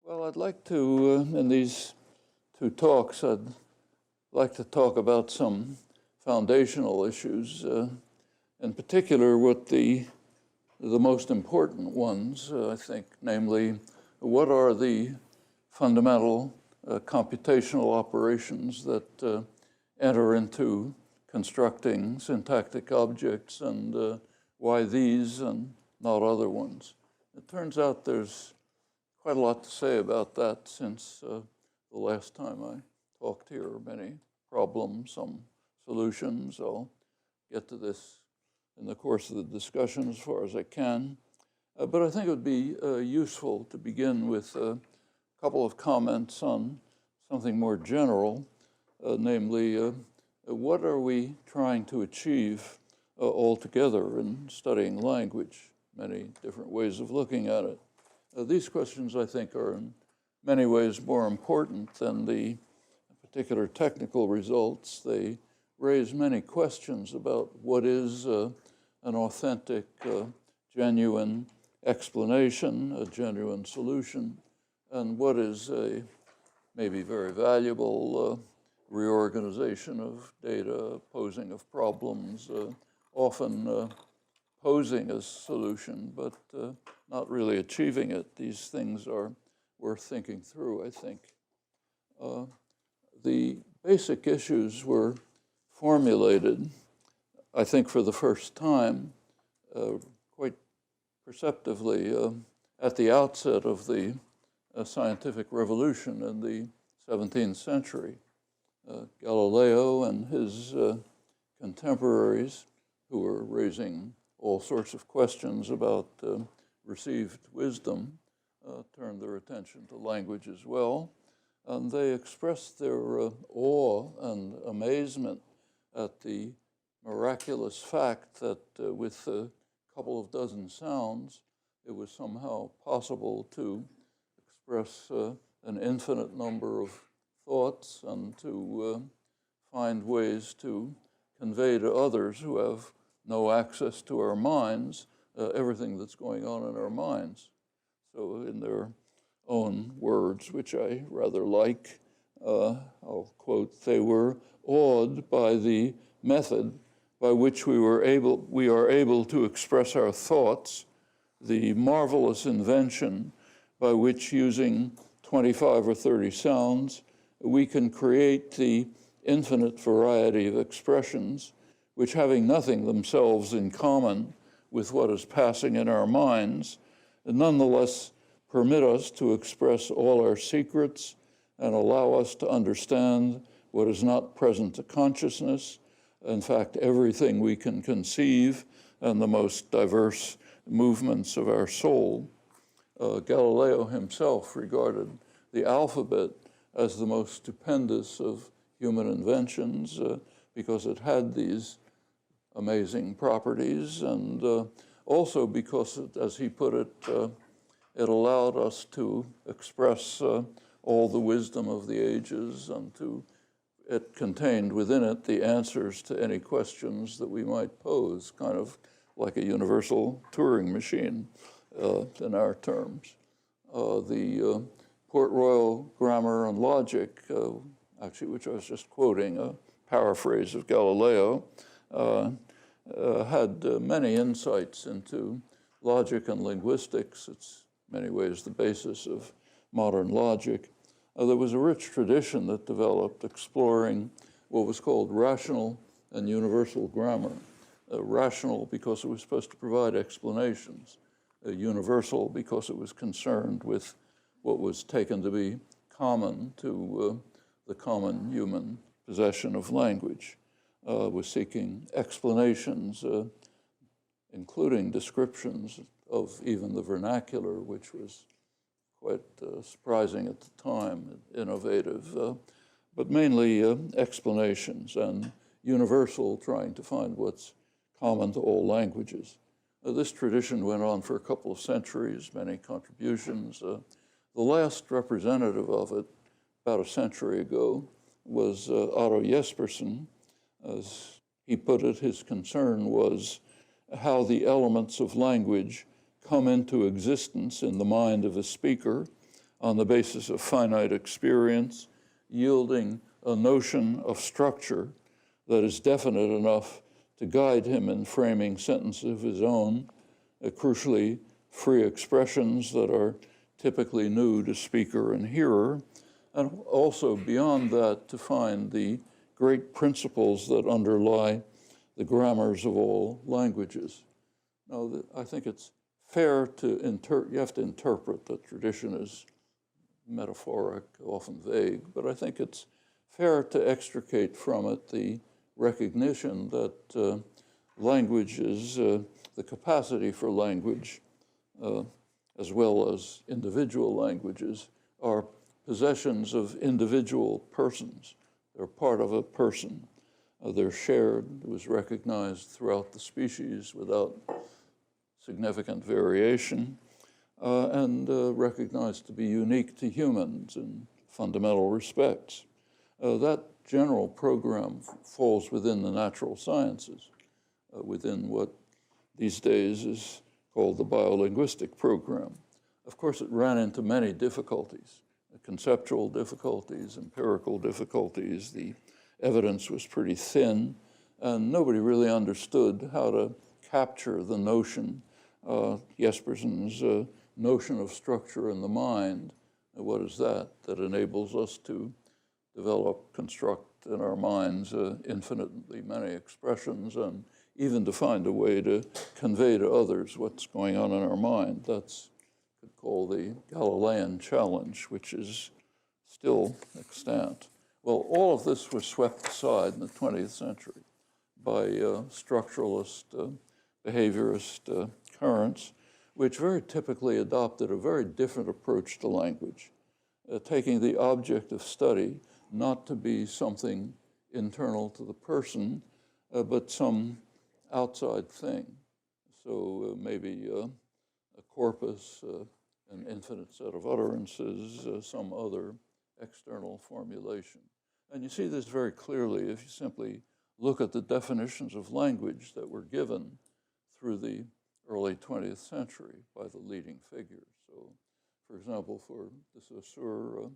Well, I'd like to, in these two talks, I'd like to talk about some foundational issues, in particular what the most important ones, I think, namely, what are the fundamental computational operations that enter into constructing syntactic objects, and why these and not other ones. It turns out there's quite a lot to say about that since the last time I talked here. Many problems, some solutions. I'll get to this in the course of the discussion as far as I can. But I think it would be useful to begin with a couple of comments on something more general, namely, what are we trying to achieve altogether in studying language? Many different ways of looking at it. These questions, I think, are in many ways more important than the particular technical results. They raise many questions about what is an authentic, genuine explanation, a genuine solution, and what is a maybe very valuable reorganization of data, posing of problems, often posing a solution, but not really achieving it. These things are worth thinking through, I think. The basic issues were formulated, I think, for the first time, quite perceptively at the outset of the scientific revolution in the 17th century. Galileo and his contemporaries, who were raising all sorts of questions about received wisdom, turned their attention to language as well. And they expressed their awe and amazement at the miraculous fact that with a couple of dozen sounds, it was somehow possible to express an infinite number of thoughts and to find ways to convey to others who have no access to our minds, everything that's going on in our minds. So in their own words, which I rather like, I'll quote, they were awed by the method by which we are able to express our thoughts, the marvelous invention by which, using 25 or 30 sounds, we can create the infinite variety of expressions which, having nothing themselves in common with what is passing in our minds, nonetheless permit us to express all our secrets and allow us to understand what is not present to consciousness, in fact, everything we can conceive and the most diverse movements of our soul. Galileo himself regarded the alphabet as the most stupendous of human inventions because it had these amazing properties, and also because, as he put it, it allowed us to express all the wisdom of the ages, and it contained within it the answers to any questions that we might pose, kind of like a universal Turing machine in our terms. The Port Royal Grammar and Logic, actually, which I was just quoting, a paraphrase of Galileo, had many insights into logic and linguistics. It's in many ways the basis of modern logic. There was a rich tradition that developed exploring what was called rational and universal grammar. Rational because it was supposed to provide explanations. Universal because it was concerned with what was taken to be common to the common human possession of language. Was seeking explanations, including descriptions of even the vernacular, which was quite surprising at the time, innovative, but mainly explanations, and universal, trying to find what's common to all languages. This tradition went on for a couple of centuries, many contributions. The last representative of it, about a century ago, was Otto Jespersen. As he put it, his concern was how the elements of language come into existence in the mind of a speaker on the basis of finite experience, yielding a notion of structure that is definite enough to guide him in framing sentences of his own, crucially free expressions that are typically new to speaker and hearer, and also beyond that to find the great principles that underlie the grammars of all languages. Now, I think it's fair to you have to interpret that tradition is metaphoric, often vague, but I think it's fair to extricate from it the recognition that language is, the capacity for language, as well as individual languages, are possessions of individual persons. They're part of a person. They're shared. It was recognized throughout the species without significant variation, and recognized to be unique to humans in fundamental respects. That general program falls within the natural sciences, within what these days is called the biolinguistic program. Of course, it ran into many difficulties, conceptual difficulties, empirical difficulties. The evidence was pretty thin, and nobody really understood how to capture the notion, Jesperson's notion of structure in the mind. What is that? That enables us to develop, construct in our minds infinitely many expressions, and even to find a way to convey to others what's going on in our mind. That's what we call the Galilean challenge, which is still extant. Well, all of this was swept aside in the 20th century by structuralist, behaviorist currents, which very typically adopted a very different approach to language, taking the object of study not to be something internal to the person, but some outside thing. So maybe a corpus, an infinite set of utterances, some other external formulation. And you see this very clearly if you simply look at the definitions of language that were given through the early 20th century by the leading figures. So, for example, for de Saussure,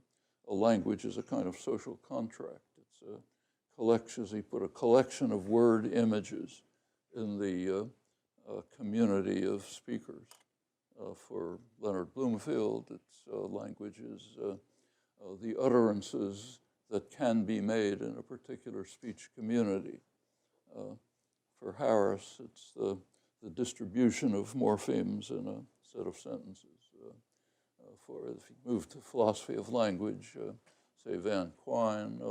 a language is a kind of social contract. It's a collection, as he put, a collection of word images in the community of speakers. For Leonard Bloomfield, its language is the utterances that can be made in a particular speech community. For Harris, it's the distribution of morphemes in a set of sentences. For if you move to philosophy of language, say Van Quine,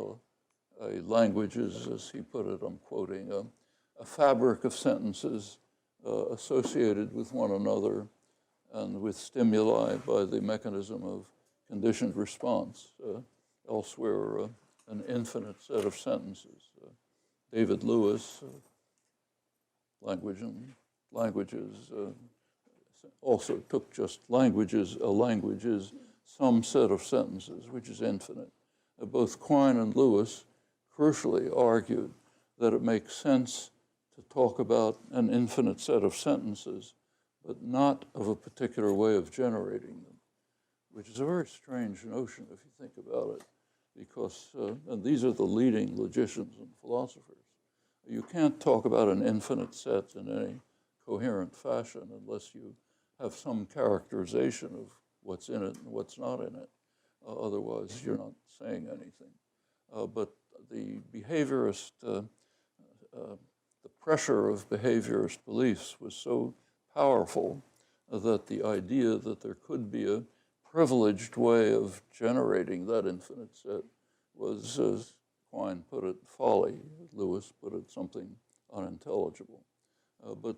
a language is, as he put it, I'm quoting, a fabric of sentences associated with one another and with stimuli by the mechanism of conditioned response. Elsewhere, an infinite set of sentences. David Lewis, languages, also took just languages. A language is some set of sentences, which is infinite. Both Quine and Lewis crucially argued that it makes sense to talk about an infinite set of sentences, but not of a particular way of generating them, which is a very strange notion if you think about it, because, and these are the leading logicians and philosophers, you can't talk about an infinite set in any coherent fashion unless you have some characterization of what's in it and what's not in it. Otherwise, you're not saying anything. But the behaviorist, the pressure of behaviorist beliefs was so powerful that the idea that there could be a privileged way of generating that infinite set was, as Quine put it, folly. Lewis put it, something unintelligible. But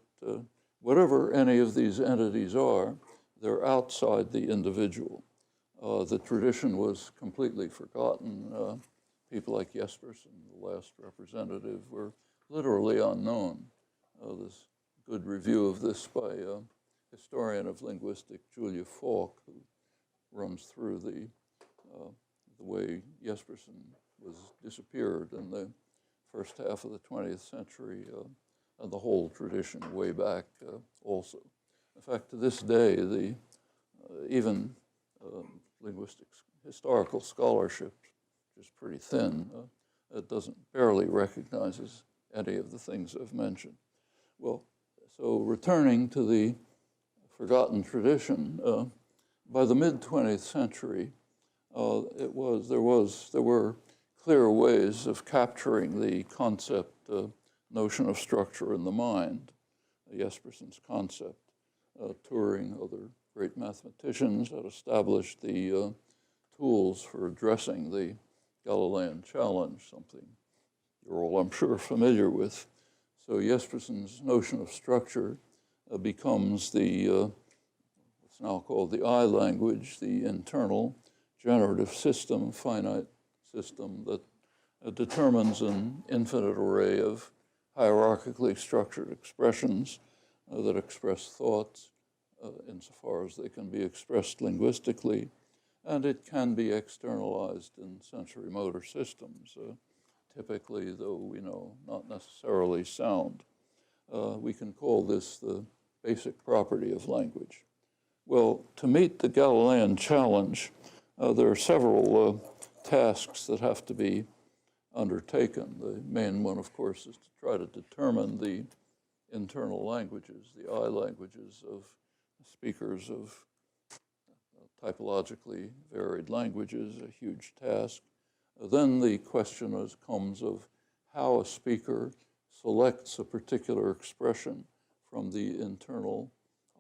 whatever any of these entities are, they're outside the individual. The tradition was completely forgotten. People like Jesperson, the last representative, were literally unknown. There's good review of this by a historian of linguistics, Julia Falk, who runs through the way Jesperson was disappeared in the first half of the 20th century, and the whole tradition way back also. In fact, to this day, even linguistics historical scholarship, which is pretty thin. It barely recognizes any of the things I've mentioned. Well, so returning to the forgotten tradition, by the mid-20th century, there were clear ways of capturing the concept, notion of structure in the mind, Jesperson's concept. Turing, other great mathematicians, had established the tools for addressing the Galilean challenge, something you're all, I'm sure, familiar with. So Jesperson's notion of structure becomes what's now called the I language, the internal generative system, finite system that determines an infinite array of hierarchically structured expressions that express thoughts insofar as they can be expressed linguistically, and it can be externalized in sensory motor systems, typically, though we know, not necessarily sound. We can call this the basic property of language. Well, to meet the Galilean challenge, there are several tasks that have to be undertaken. The main one, of course, is to try to determine the internal languages, the I languages of speakers of typologically varied languages, a huge task. Then the question comes of how a speaker selects a particular expression from the internal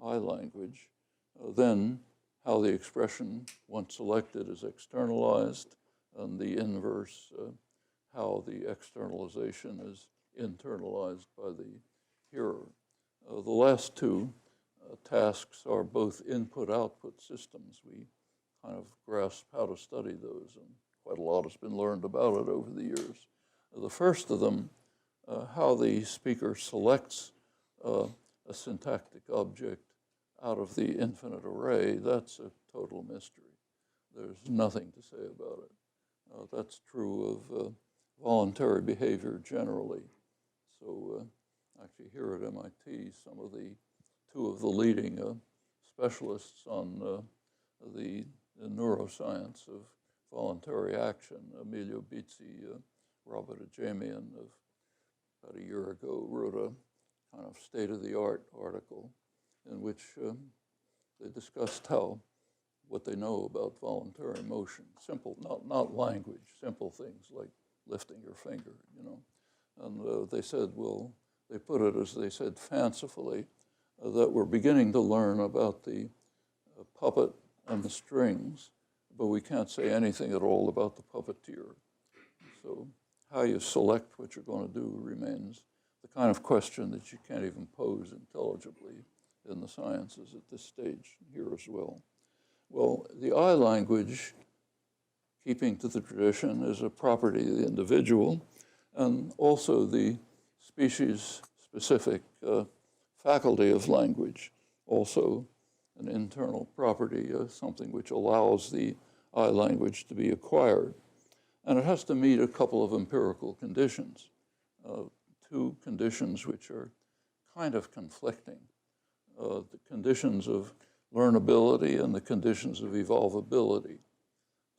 I language. Then how the expression, once selected, is externalized, and the inverse, how the externalization is internalized by the hearer. The last two tasks are both input-output systems. We kind of grasp how to study those, and quite a lot has been learned about it over the years. The first of them, how the speaker selects a syntactic object out of the infinite array, that's a total mystery. There's nothing to say about it. That's true of voluntary behavior generally. So actually here at MIT, two of the leading specialists on the neuroscience of voluntary action, Emilio Bizzi, Robert Ajamian, about a year ago, wrote a kind of state-of-the-art article in which they discussed what they know about voluntary motion, simple, not language, simple things like lifting your finger, you know. And they said, well, they put it, as they said, fancifully, that we're beginning to learn about the puppet and the strings, but we can't say anything at all about the puppeteer. So how you select what you're going to do remains the kind of question that you can't even pose intelligibly in the sciences at this stage here as well. Well, the I language, keeping to the tradition, is a property of the individual, and also the species-specific faculty of language, also an internal property, something which allows the I language to be acquired. And it has to meet a couple of empirical conditions, two conditions which are kind of conflicting. The conditions of learnability and the conditions of evolvability.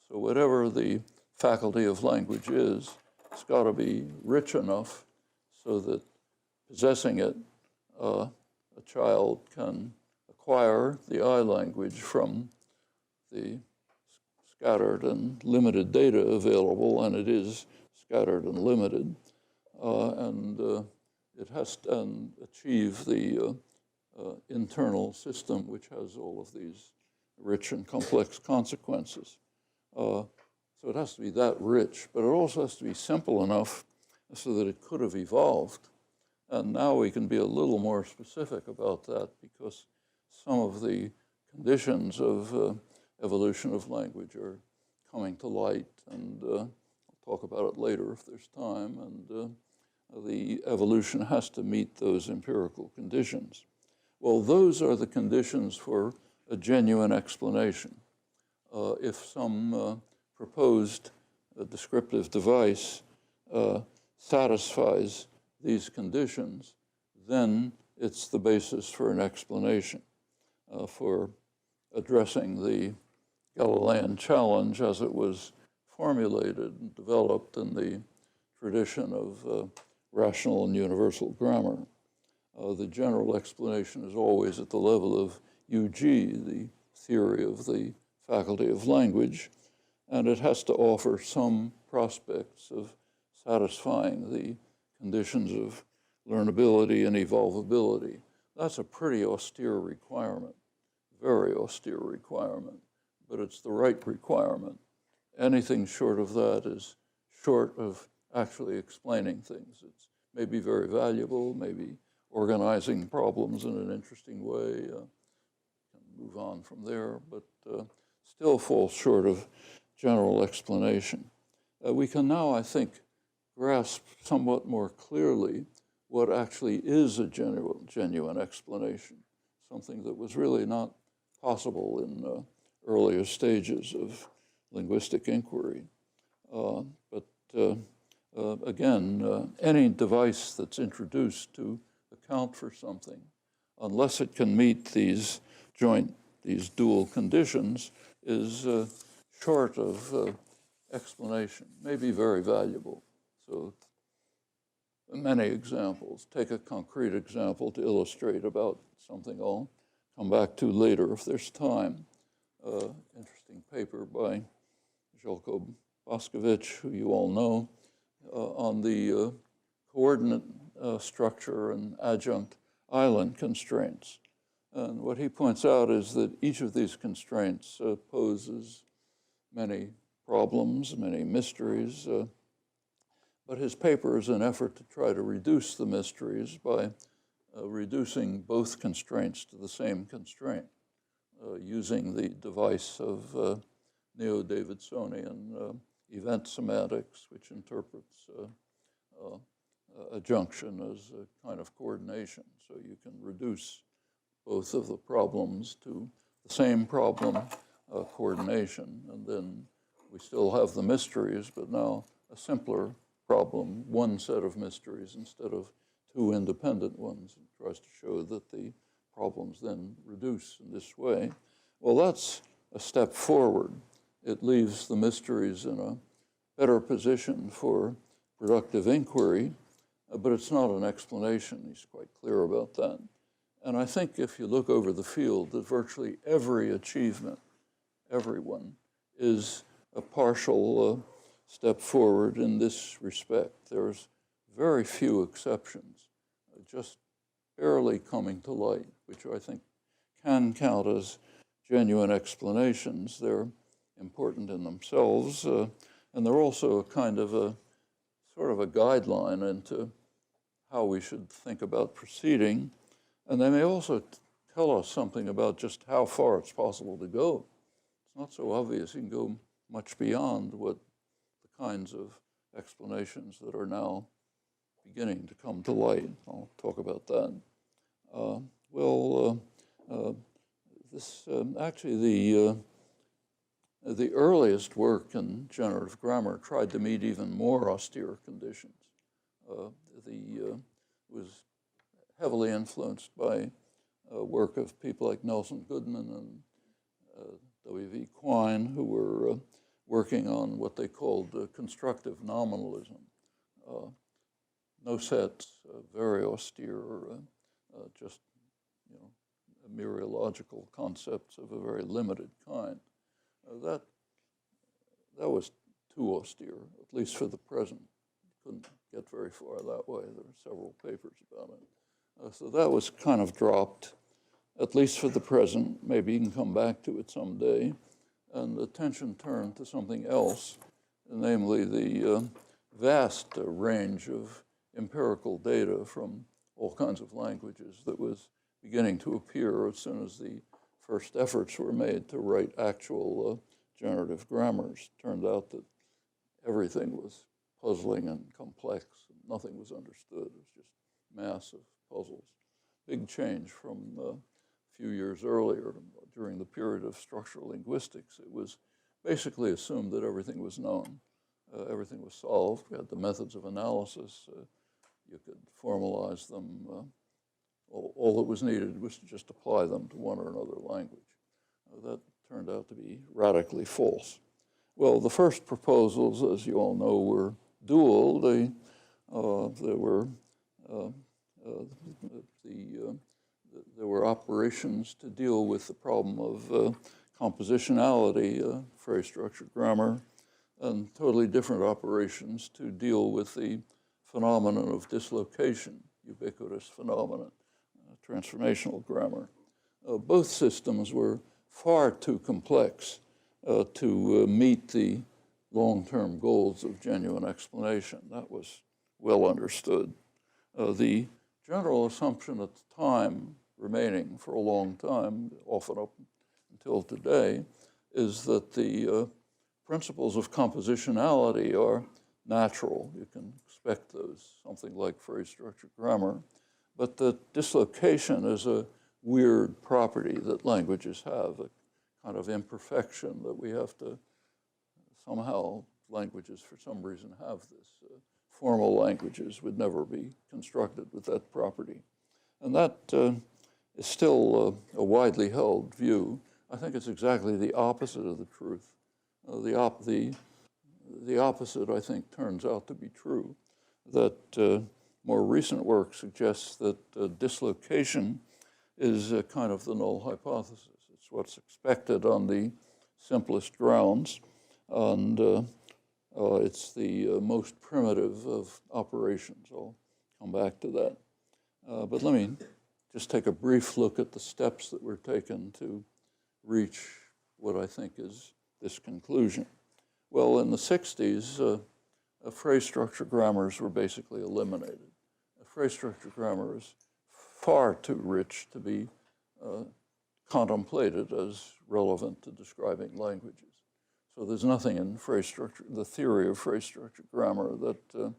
So whatever the faculty of language is, it's got to be rich enough so that possessing it, a child can acquire the I language from the scattered and limited data available, and it is scattered and limited, and it has to achieve the internal system which has all of these rich and complex consequences. So it has to be that rich, but it also has to be simple enough so that it could have evolved. And now we can be a little more specific about that because some of the conditions of evolution of language are coming to light, and I'll talk about it later if there's time, and the evolution has to meet those empirical conditions. Well, those are the conditions for a genuine explanation. If some proposed descriptive device satisfies these conditions, then it's the basis for an explanation for addressing the Galilean challenge as it was formulated and developed in the tradition of rational and universal grammar. The general explanation is always at the level of UG, the theory of the faculty of language, and it has to offer some prospects of satisfying the conditions of learnability and evolvability. That's a pretty austere requirement, very austere requirement, but it's the right requirement. Anything short of that is short of actually explaining things. It's maybe very valuable, maybe organizing problems in an interesting way, can move on from there, but still falls short of general explanation. We can now, I think, grasp somewhat more clearly what actually is a genuine explanation, something that was really not possible in earlier stages of linguistic inquiry. Again, any device that's introduced to account for something, unless it can meet these dual conditions, is short of explanation, may be very valuable. So many examples. Take a concrete example to illustrate about something I'll come back to later if there's time. Interesting paper by Željko Bošković, who you all know, on the coordinate structure and adjunct island constraints. And what he points out is that each of these constraints poses many problems, many mysteries, but his paper is an effort to try to reduce the mysteries by reducing both constraints to the same constraint, using the device of Neo-Davidsonian event semantics, which interprets a junction as a kind of coordination. So you can reduce both of the problems to the same problem, coordination, and then we still have the mysteries, but now a simpler problem, one set of mysteries instead of two independent ones. It tries to show that the problems then reduce in this way. Well, that's a step forward. It leaves the mysteries in a better position for productive inquiry, but it's not an explanation. He's quite clear about that. And I think if you look over the field, that virtually every achievement, everyone, is a partial step forward in this respect. There's very few exceptions, just barely coming to light, which I think can count as genuine explanations. They're important in themselves, and they're also a kind of a sort of a guideline into how we should think about proceeding. And they may also tell us something about just how far it's possible to go. It's not so obvious. You can go much beyond what the kinds of explanations that are now beginning to come to light. I'll talk about that. Actually, the earliest work in generative grammar tried to meet even more austere conditions. Was heavily influenced by work of people like Nelson Goodman and W.V. Quine, who were working on what they called constructive nominalism. No sets, very austere, just mereological concepts of a very limited kind. That was too austere, at least for the present. Couldn't get very far that way. There are several papers about it. So that was kind of dropped, at least for the present. Maybe you can come back to it someday. And attention turned to something else, namely the vast range of empirical data from all kinds of languages that was beginning to appear as soon as the first efforts were made to write actual generative grammars. Turned out that everything was puzzling and complex, and nothing was understood. It was just massive puzzles. Big change from a few years earlier, during the period of structural linguistics. It was basically assumed that everything was known. Everything was solved. We had the methods of analysis. You could formalize them. All that was needed was to just apply them to one or another language. That turned out to be radically false. Well, the first proposals, as you all know, were dual. There were operations to deal with the problem of compositionality, phrase structure grammar, and totally different operations to deal with the phenomenon of dislocation, ubiquitous phenomenon, transformational grammar. Both systems were far too complex to meet the long-term goals of genuine explanation. That was well understood. The general assumption at the time, remaining for a long time, often up until today, is that the principles of compositionality are natural. You can expect those, something like phrase structure grammar, but that dislocation is a weird property that languages have, a kind of imperfection that we have to somehow, languages for some reason have this. Formal languages would never be constructed with that property. And that is still a widely held view. I think it's exactly the opposite of the truth. The opposite, I think, turns out to be true, that more recent work suggests that dislocation is a kind of the null hypothesis. It's what's expected on the simplest grounds, and it's the most primitive of operations. I'll come back to that. But let me just take a brief look at the steps that were taken to reach what I think is this conclusion. Well, in the 60s, phrase structure grammars were basically eliminated. Phrase structure grammar is far too rich to be contemplated as relevant to describing languages. So there's nothing in phrase structure, the theory of phrase structure grammar, that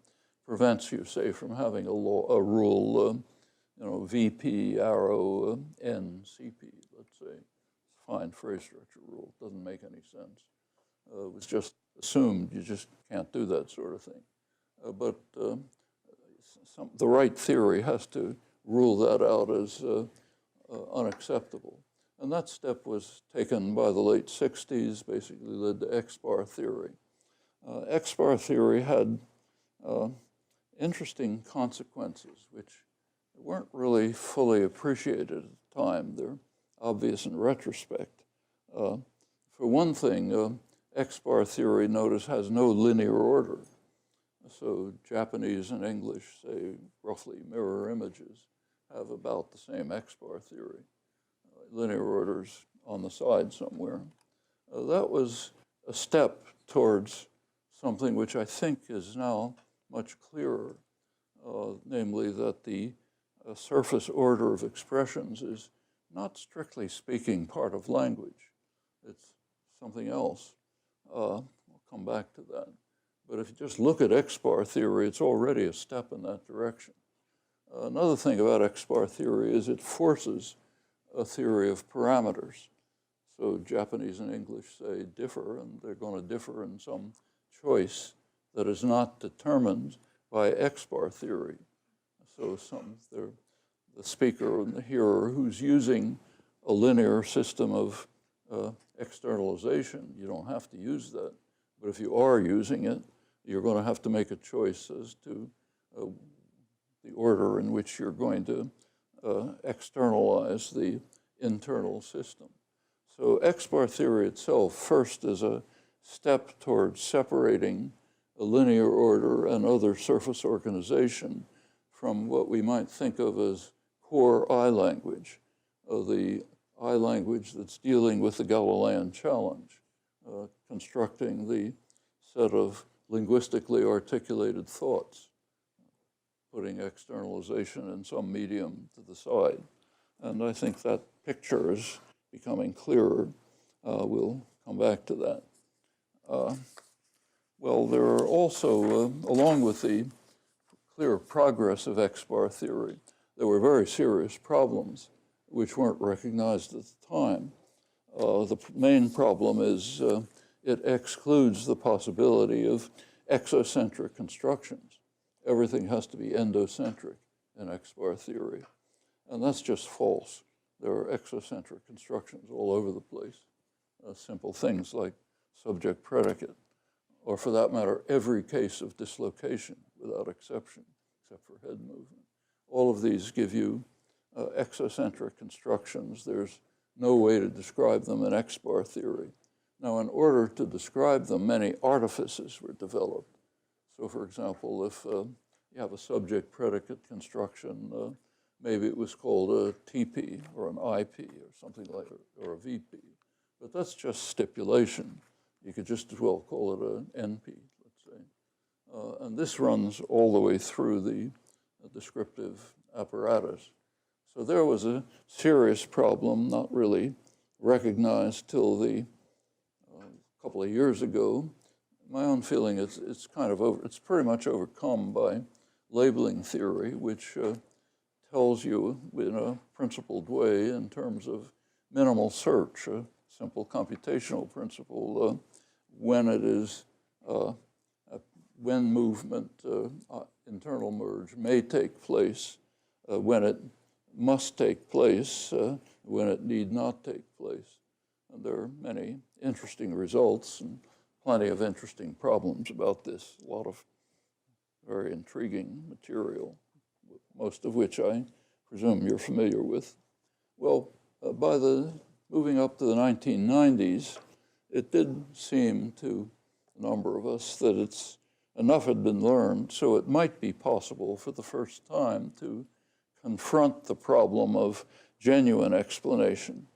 prevents you, say, from having a rule, VP arrow NCP, let's say. Fine phrase structure rule. Doesn't make any sense. It was just assumed you just can't do that sort of thing. But the right theory has to rule that out as unacceptable. And that step was taken by the late 60s, basically led to X-bar theory. X-bar theory had interesting consequences, which weren't really fully appreciated at the time. They're obvious in retrospect. For one thing, X-bar theory, notice, has no linear order. So Japanese and English, say, roughly mirror images, have about the same X-bar theory. Linear orders on the side somewhere. That was a step towards something which I think is now much clearer, namely that the surface order of expressions is not strictly speaking part of language. It's something else. I'll come back to that. But if you just look at X-bar theory, it's already a step in that direction. Another thing about X-bar theory is it forces a theory of parameters. So Japanese and English, say, differ, and they're going to differ in some choice that is not determined by X-bar theory. So the speaker and the hearer who's using a linear system of externalization, you don't have to use that. But if you are using it, you're going to have to make a choice as to the order in which you're going to externalize the internal system. So X-bar theory itself first is a step towards separating a linear order and other surface organization from what we might think of as core I language, the I language that's dealing with the Galilean challenge, constructing the set of linguistically articulated thoughts, putting externalization in some medium to the side. And I think that picture is becoming clearer. We'll come back to that. Well, there are also, along with the clear progress of X-bar theory, there were very serious problems which weren't recognized at the time. The main problem is it excludes the possibility of exocentric constructions. Everything has to be endocentric in X-bar theory. And that's just false. There are exocentric constructions all over the place. simple things like subject-predicate, or for that matter, every case of dislocation without exception, except for head movement. All of these give you exocentric constructions. There's no way to describe them in X-bar theory. Now, in order to describe them, many artifices were developed. So, for example, if you have a subject-predicate construction, maybe it was called a TP or an IP or something like it, or a VP. But that's just stipulation. You could just as well call it an NP, let's say. And this runs all the way through the descriptive apparatus. So there was a serious problem, not really recognized till a couple of years ago. My own feeling is it's pretty much overcome by labeling theory, which tells you in a principled way in terms of minimal search, a simple computational principle, when it is, when movement, internal merge may take place, when it must take place, when it need not take place. And there are many interesting results and plenty of interesting problems about this, a lot of very intriguing material, most of which I presume you're familiar with. Well, by moving up to the 1990s, it did seem to a number of us that enough had been learned, so it might be possible for the first time to confront the problem of genuine explanation.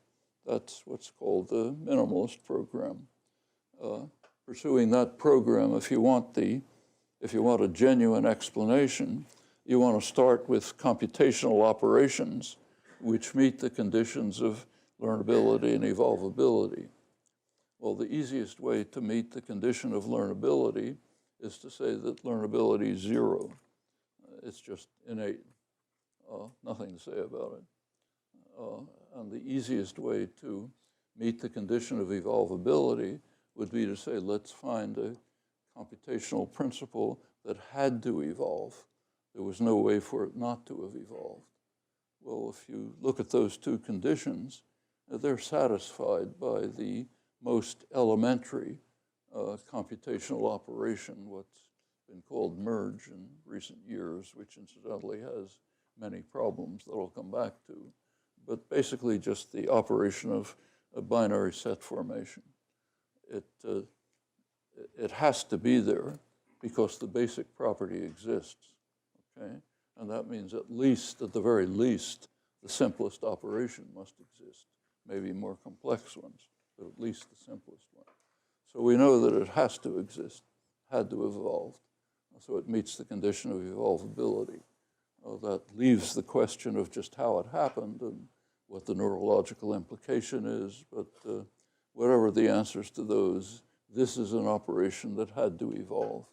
That's what's called the minimalist program. Pursuing that program, if you want a genuine explanation, you want to start with computational operations which meet the conditions of learnability and evolvability. Well, the easiest way to meet the condition of learnability is to say that learnability is zero. It's just innate, nothing to say about it. And the easiest way to meet the condition of evolvability would be to say, let's find a computational principle that had to evolve. There was no way for it not to have evolved. Well, if you look at those two conditions, they're satisfied by the most elementary computational operation, what's been called merge in recent years, which incidentally has many problems that I'll come back to, but basically just the operation of a binary set formation. It has to be there because the basic property exists, okay? And that means at the very least, the simplest operation must exist. Maybe more complex ones, but at least the simplest one. So we know that it has to exist, had to have evolved. So it meets the condition of evolvability. That leaves the question of just how it happened and what the neurological implication is, but whatever the answers to those, this is an operation that had to evolve.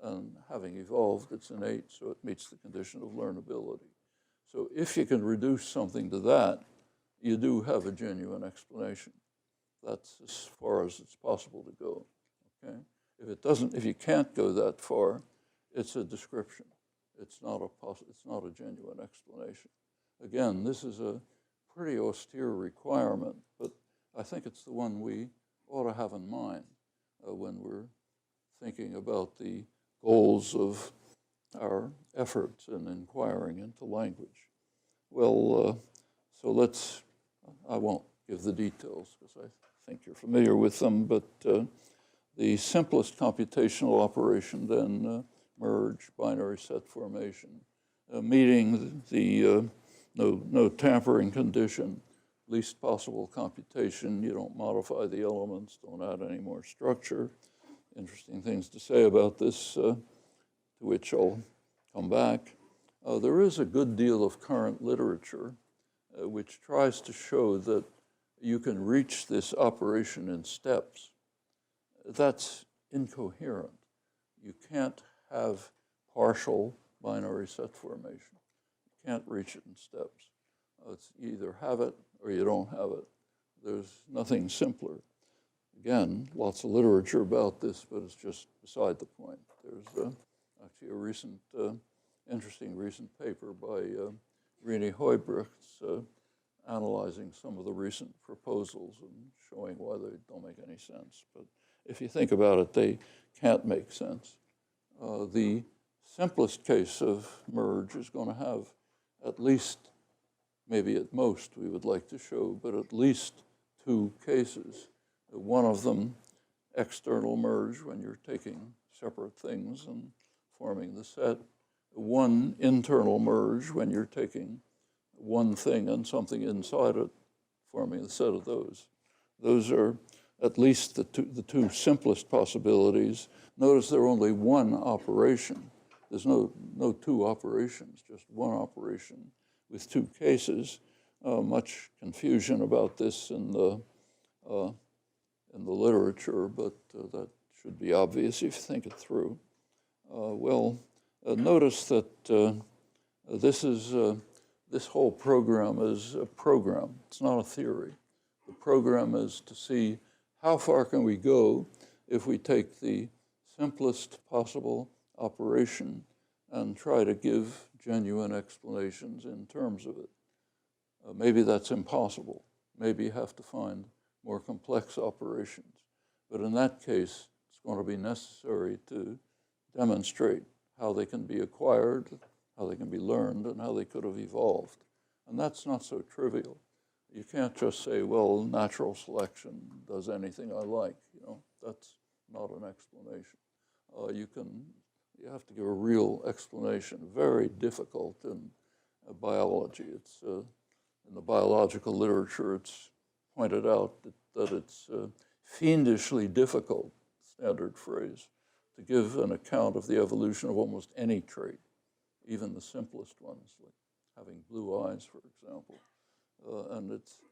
And having evolved, it's innate, so it meets the condition of learnability. So if you can reduce something to that, you do have a genuine explanation. That's as far as it's possible to go, okay? If you can't go that far, it's a description. It's not a genuine explanation. Again, this is a pretty austere requirement, but I think it's the one we ought to have in mind when we're thinking about the goals of our efforts in inquiring into language. Well, so I won't give the details because I think you're familiar with them, but the simplest computational operation then, merge, binary set formation, meeting the no tampering condition, least possible computation, you don't modify the elements, don't add any more structure. Interesting things to say about this, to which I'll come back. There is a good deal of current literature which tries to show that you can reach this operation in steps. That's incoherent. You can't have partial binary set formation. You can't reach it in steps. It's either have it or you don't have it. There's nothing simpler. Again, lots of literature about this, but it's just beside the point. There's actually a interesting recent paper by Rini Hoybrechts analyzing some of the recent proposals and showing why they don't make any sense. But if you think about it, they can't make sense. The simplest case of merge is going to have at least, maybe at most we would like to show, but at least two cases. One of them, external merge, when you're taking separate things and forming the set. One, internal merge, when you're taking one thing and something inside it, forming the set of those. Those are at least the two simplest possibilities. Notice there are only one operation. There's no two operations, just one operation with two cases. Much confusion about this in the literature, but that should be obvious if you think it through. Notice that this whole program is a program. It's not a theory. The program is to see how far can we go if we take the simplest possible operation and try to give genuine explanations in terms of it. Maybe that's impossible. Maybe you have to find more complex operations. But in that case, it's going to be necessary to demonstrate how they can be acquired, how they can be learned, and how they could have evolved. And that's not so trivial. You can't just say, well, natural selection does anything I like. That's not an explanation. You have to give a real explanation. Very difficult in biology. It's in the biological literature, it's pointed out that it's fiendishly difficult, standard phrase, to give an account of the evolution of almost any trait, even the simplest ones, like having blue eyes, for example. And it's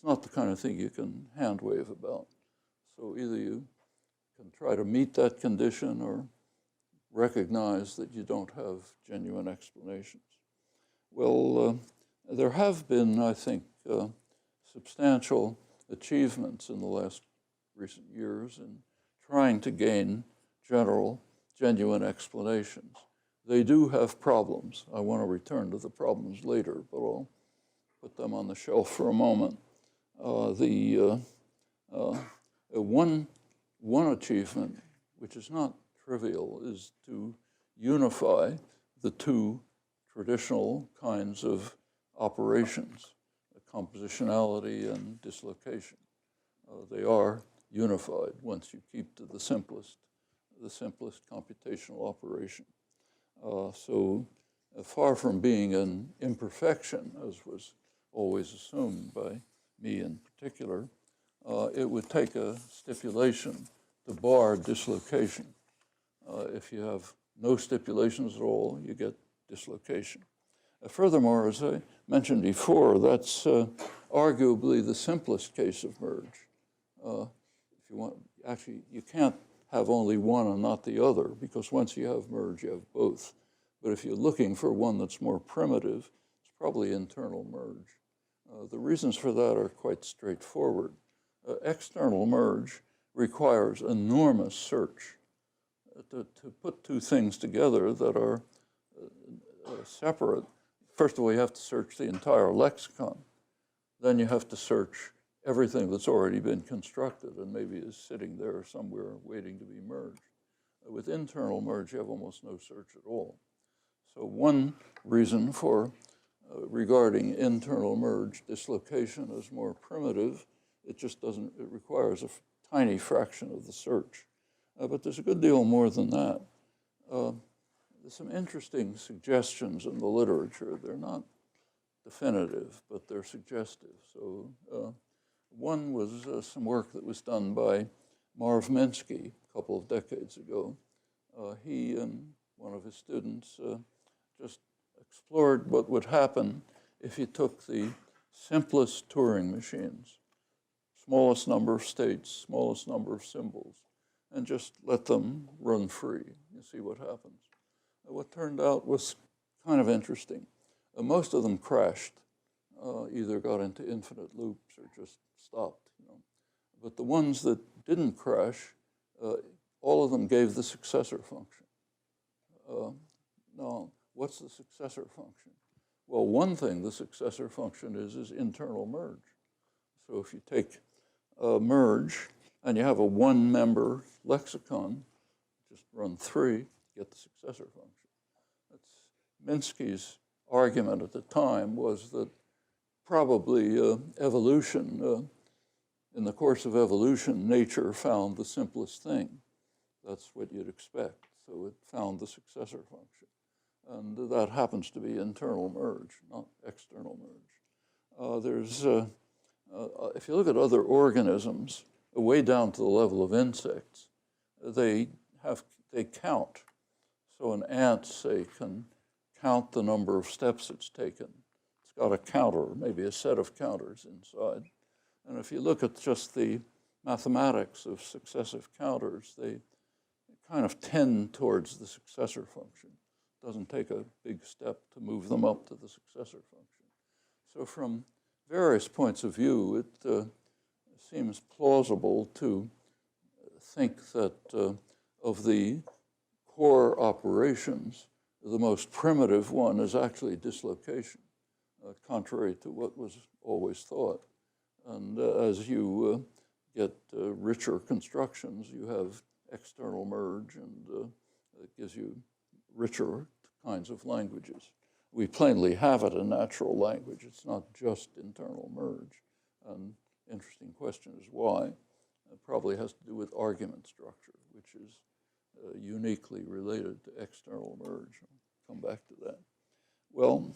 not the kind of thing you can hand wave about. So either you can try to meet that condition or recognize that you don't have genuine explanations. Well, there have been, I think, substantial achievements in the last recent years in trying to gain genuine explanations. They do have problems. I want to return to the problems later, but I'll put them on the shelf for a moment. One achievement, which is not trivial, is to unify the two traditional kinds of operations, compositionality and dislocation. They are unified once you keep to the simplest computational operation. So far from being an imperfection, as was always assumed by me in particular, it would take a stipulation to bar dislocation. If you have no stipulations at all, you get dislocation. Furthermore, as I mentioned before, that's arguably the simplest case of merge. If you want, actually, you can't have only one and not the other, because once you have merge, you have both. But if you're looking for one that's more primitive, it's probably internal merge. The reasons for that are quite straightforward. External merge requires enormous search. To put two things together that are separate, first of all, you have to search the entire lexicon. Then you have to search everything that's already been constructed and maybe is sitting there somewhere waiting to be merged. With internal merge, you have almost no search at all. So one reason for regarding internal merge dislocation as more primitive, it requires a tiny fraction of the search. But there's a good deal more than that. There's some interesting suggestions in the literature. They're not definitive, but they're suggestive. So one was some work that was done by Marv Minsky a couple of decades ago. He and one of his students just explored what would happen if you took the simplest Turing machines, smallest number of states, smallest number of symbols, and just let them run free and see what happens. What turned out was kind of interesting. Most of them crashed, either got into infinite loops or just stopped. But the ones that didn't crash, all of them gave the successor function. Now, what's the successor function? Well, one thing the successor function is internal merge. So if you take a merge and you have a one-member lexicon, just run 3, get the successor function. Minsky's argument at the time was that probably evolution, in the course of evolution, nature found the simplest thing. That's what you'd expect. So it found the successor function. And that happens to be internal merge, not external merge. If you look at other organisms, way down to the level of insects, they count. So an ant, say, can count the number of steps it's taken. It's got a counter, maybe a set of counters inside. And if you look at just the mathematics of successive counters, they kind of tend towards the successor function. It doesn't take a big step to move them up to the successor function. So from various points of view, it seems plausible to think that of the core operations, the most primitive one is actually dislocation, contrary to what was always thought. And as you get richer constructions, you have external merge, and it gives you richer kinds of languages. We plainly have it in natural language. It's not just internal merge. And interesting question is why. It probably has to do with argument structure, which is uniquely related to external merge. I'll come back to that. Well,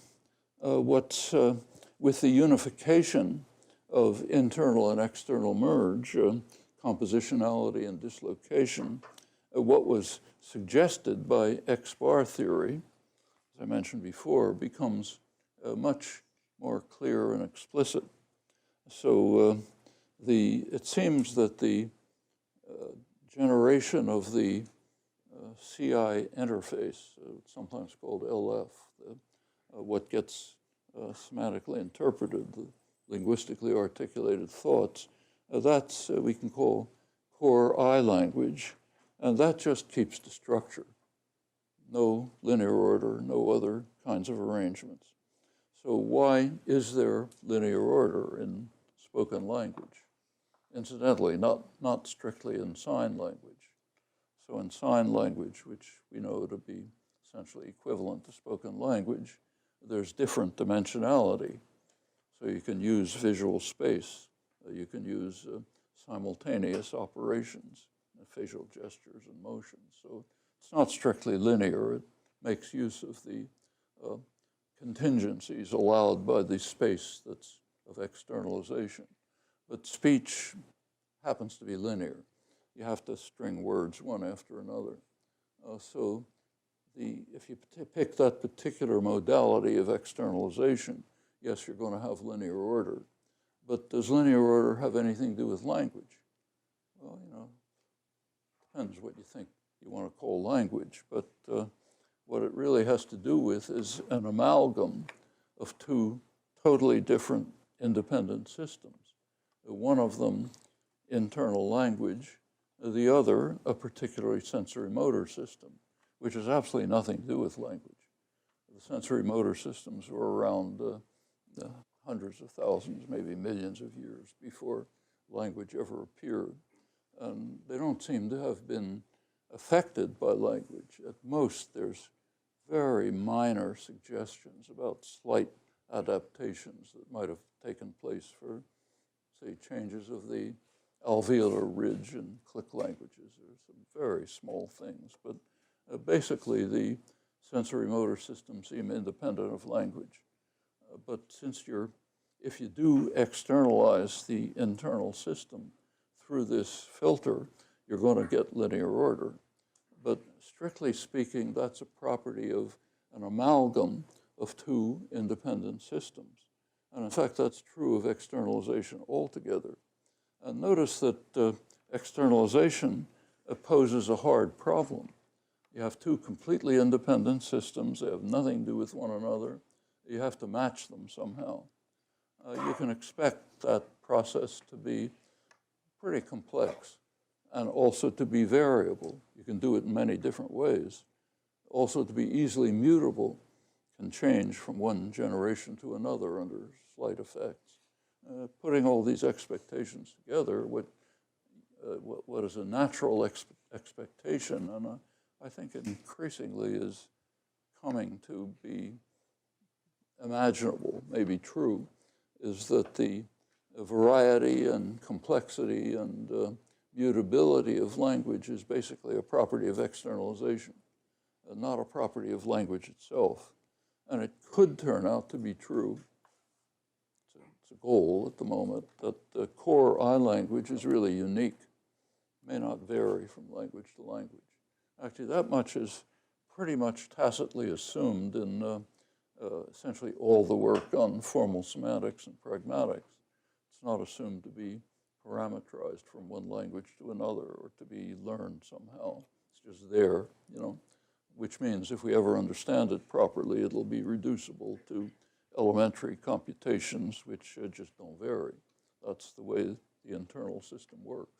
with the unification of internal and external merge, compositionality and dislocation, what was suggested by X-bar theory, as I mentioned before, becomes much more clear and explicit. So it seems that the generation of the CI interface, sometimes called LF, what gets semantically interpreted, the linguistically articulated thoughts, that's we can call core I language, and that just keeps the structure. No linear order, no other kinds of arrangements. So why is there linear order in spoken language? Incidentally, not strictly in sign language. So in sign language, which we know to be essentially equivalent to spoken language, there's different dimensionality. So you can use visual space. You can use simultaneous operations, facial gestures and motions. So it's not strictly linear. It makes use of the contingencies allowed by the space that's of externalization. But speech happens to be linear. You have to string words one after another. So if you pick that particular modality of externalization, yes, you're going to have linear order. But does linear order have anything to do with language? Well, depends what you think you want to call language. But what it really has to do with is an amalgam of two totally different independent systems. One of them, internal language, the other, a particularly sensory motor system, which has absolutely nothing to do with language. The sensory motor systems were around hundreds of thousands, maybe millions of years before language ever appeared. And they don't seem to have been affected by language. At most, there's very minor suggestions about slight adaptations that might have taken place for, say, changes of the alveolar ridge in click languages. There's some very small things, but basically the sensory motor systems seem independent of language. But if you do externalize the internal system through this filter, you're going to get linear order. But strictly speaking, that's a property of an amalgam of two independent systems. And in fact, that's true of externalization altogether. And notice that externalization poses a hard problem. You have two completely independent systems. They have nothing to do with one another. You have to match them somehow. You can expect that process to be pretty complex and also to be variable. You can do it in many different ways. Also to be easily mutable, can change from one generation to another under slight effects. Putting all these expectations together, what is a natural expectation, and I think it increasingly is coming to be imaginable, maybe true, is that the variety and complexity and mutability of language is basically a property of externalization, not a property of language itself. And it could turn out to be true. It's a goal at the moment that the core I language is really unique, may not vary from language to language. Actually, that much is pretty much tacitly assumed in essentially all the work on formal semantics and pragmatics. It's not assumed to be parameterized from one language to another or to be learned somehow. It's just there, which means if we ever understand it properly, it'll be reducible to elementary computations which just don't vary. That's the way the internal system works.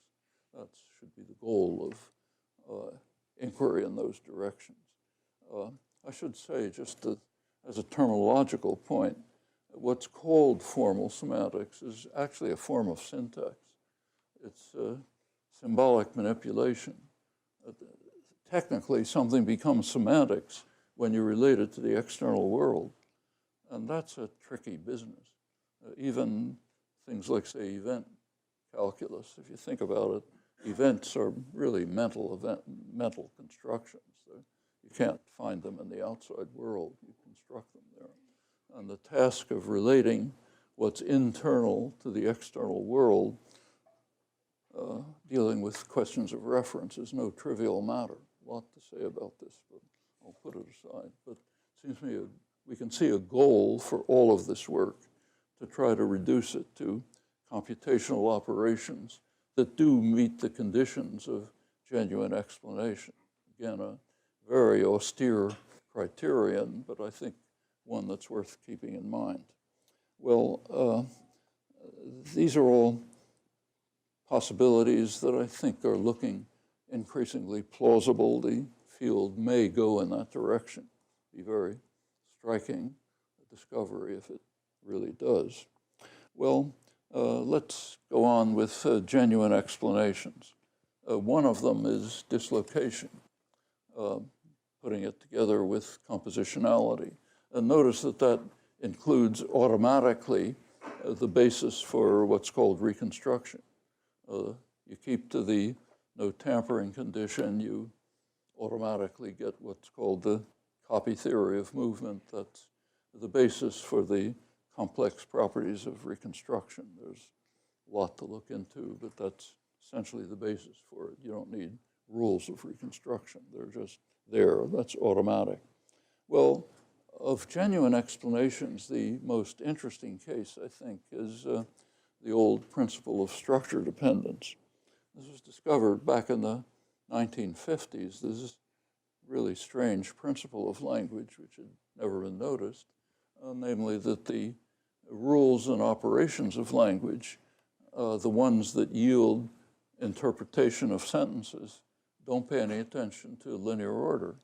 That should be the goal of inquiry in those directions. I should say, just as a terminological point, what's called formal semantics is actually a form of syntax. It's symbolic manipulation. Technically, something becomes semantics when you relate it to the external world, and that's a tricky business. Even things like, say, event calculus, if you think about it, events are really mental constructions. You can't find them in the outside world. You construct them there. And the task of relating what's internal to the external world, dealing with questions of reference, is no trivial matter. A lot to say about this, but I'll put it aside. But it seems to me we can see a goal for all of this work to try to reduce it to computational operations that do meet the conditions of genuine explanation. Again, a very austere criterion, but I think one that's worth keeping in mind. Well, these are all possibilities that I think are looking increasingly plausible. The field may go in that direction. Be very striking discovery if it really does. Well, let's go on with genuine explanations. One of them is dislocation, putting it together with compositionality. And notice that that includes automatically the basis for what's called reconstruction. You keep to the no tampering condition, you automatically get what's called the copy theory of movement. That's the basis for the complex properties of reconstruction. There's a lot to look into, but that's essentially the basis for it. You don't need rules of reconstruction. They're just there. That's automatic. Well, of genuine explanations, the most interesting case, I think, is the old principle of structure dependence. This was discovered back in the 1950s. This is a really strange principle of language which had never been noticed, namely that the rules and operations of language, the ones that yield interpretation of sentences, don't pay any attention to linear order.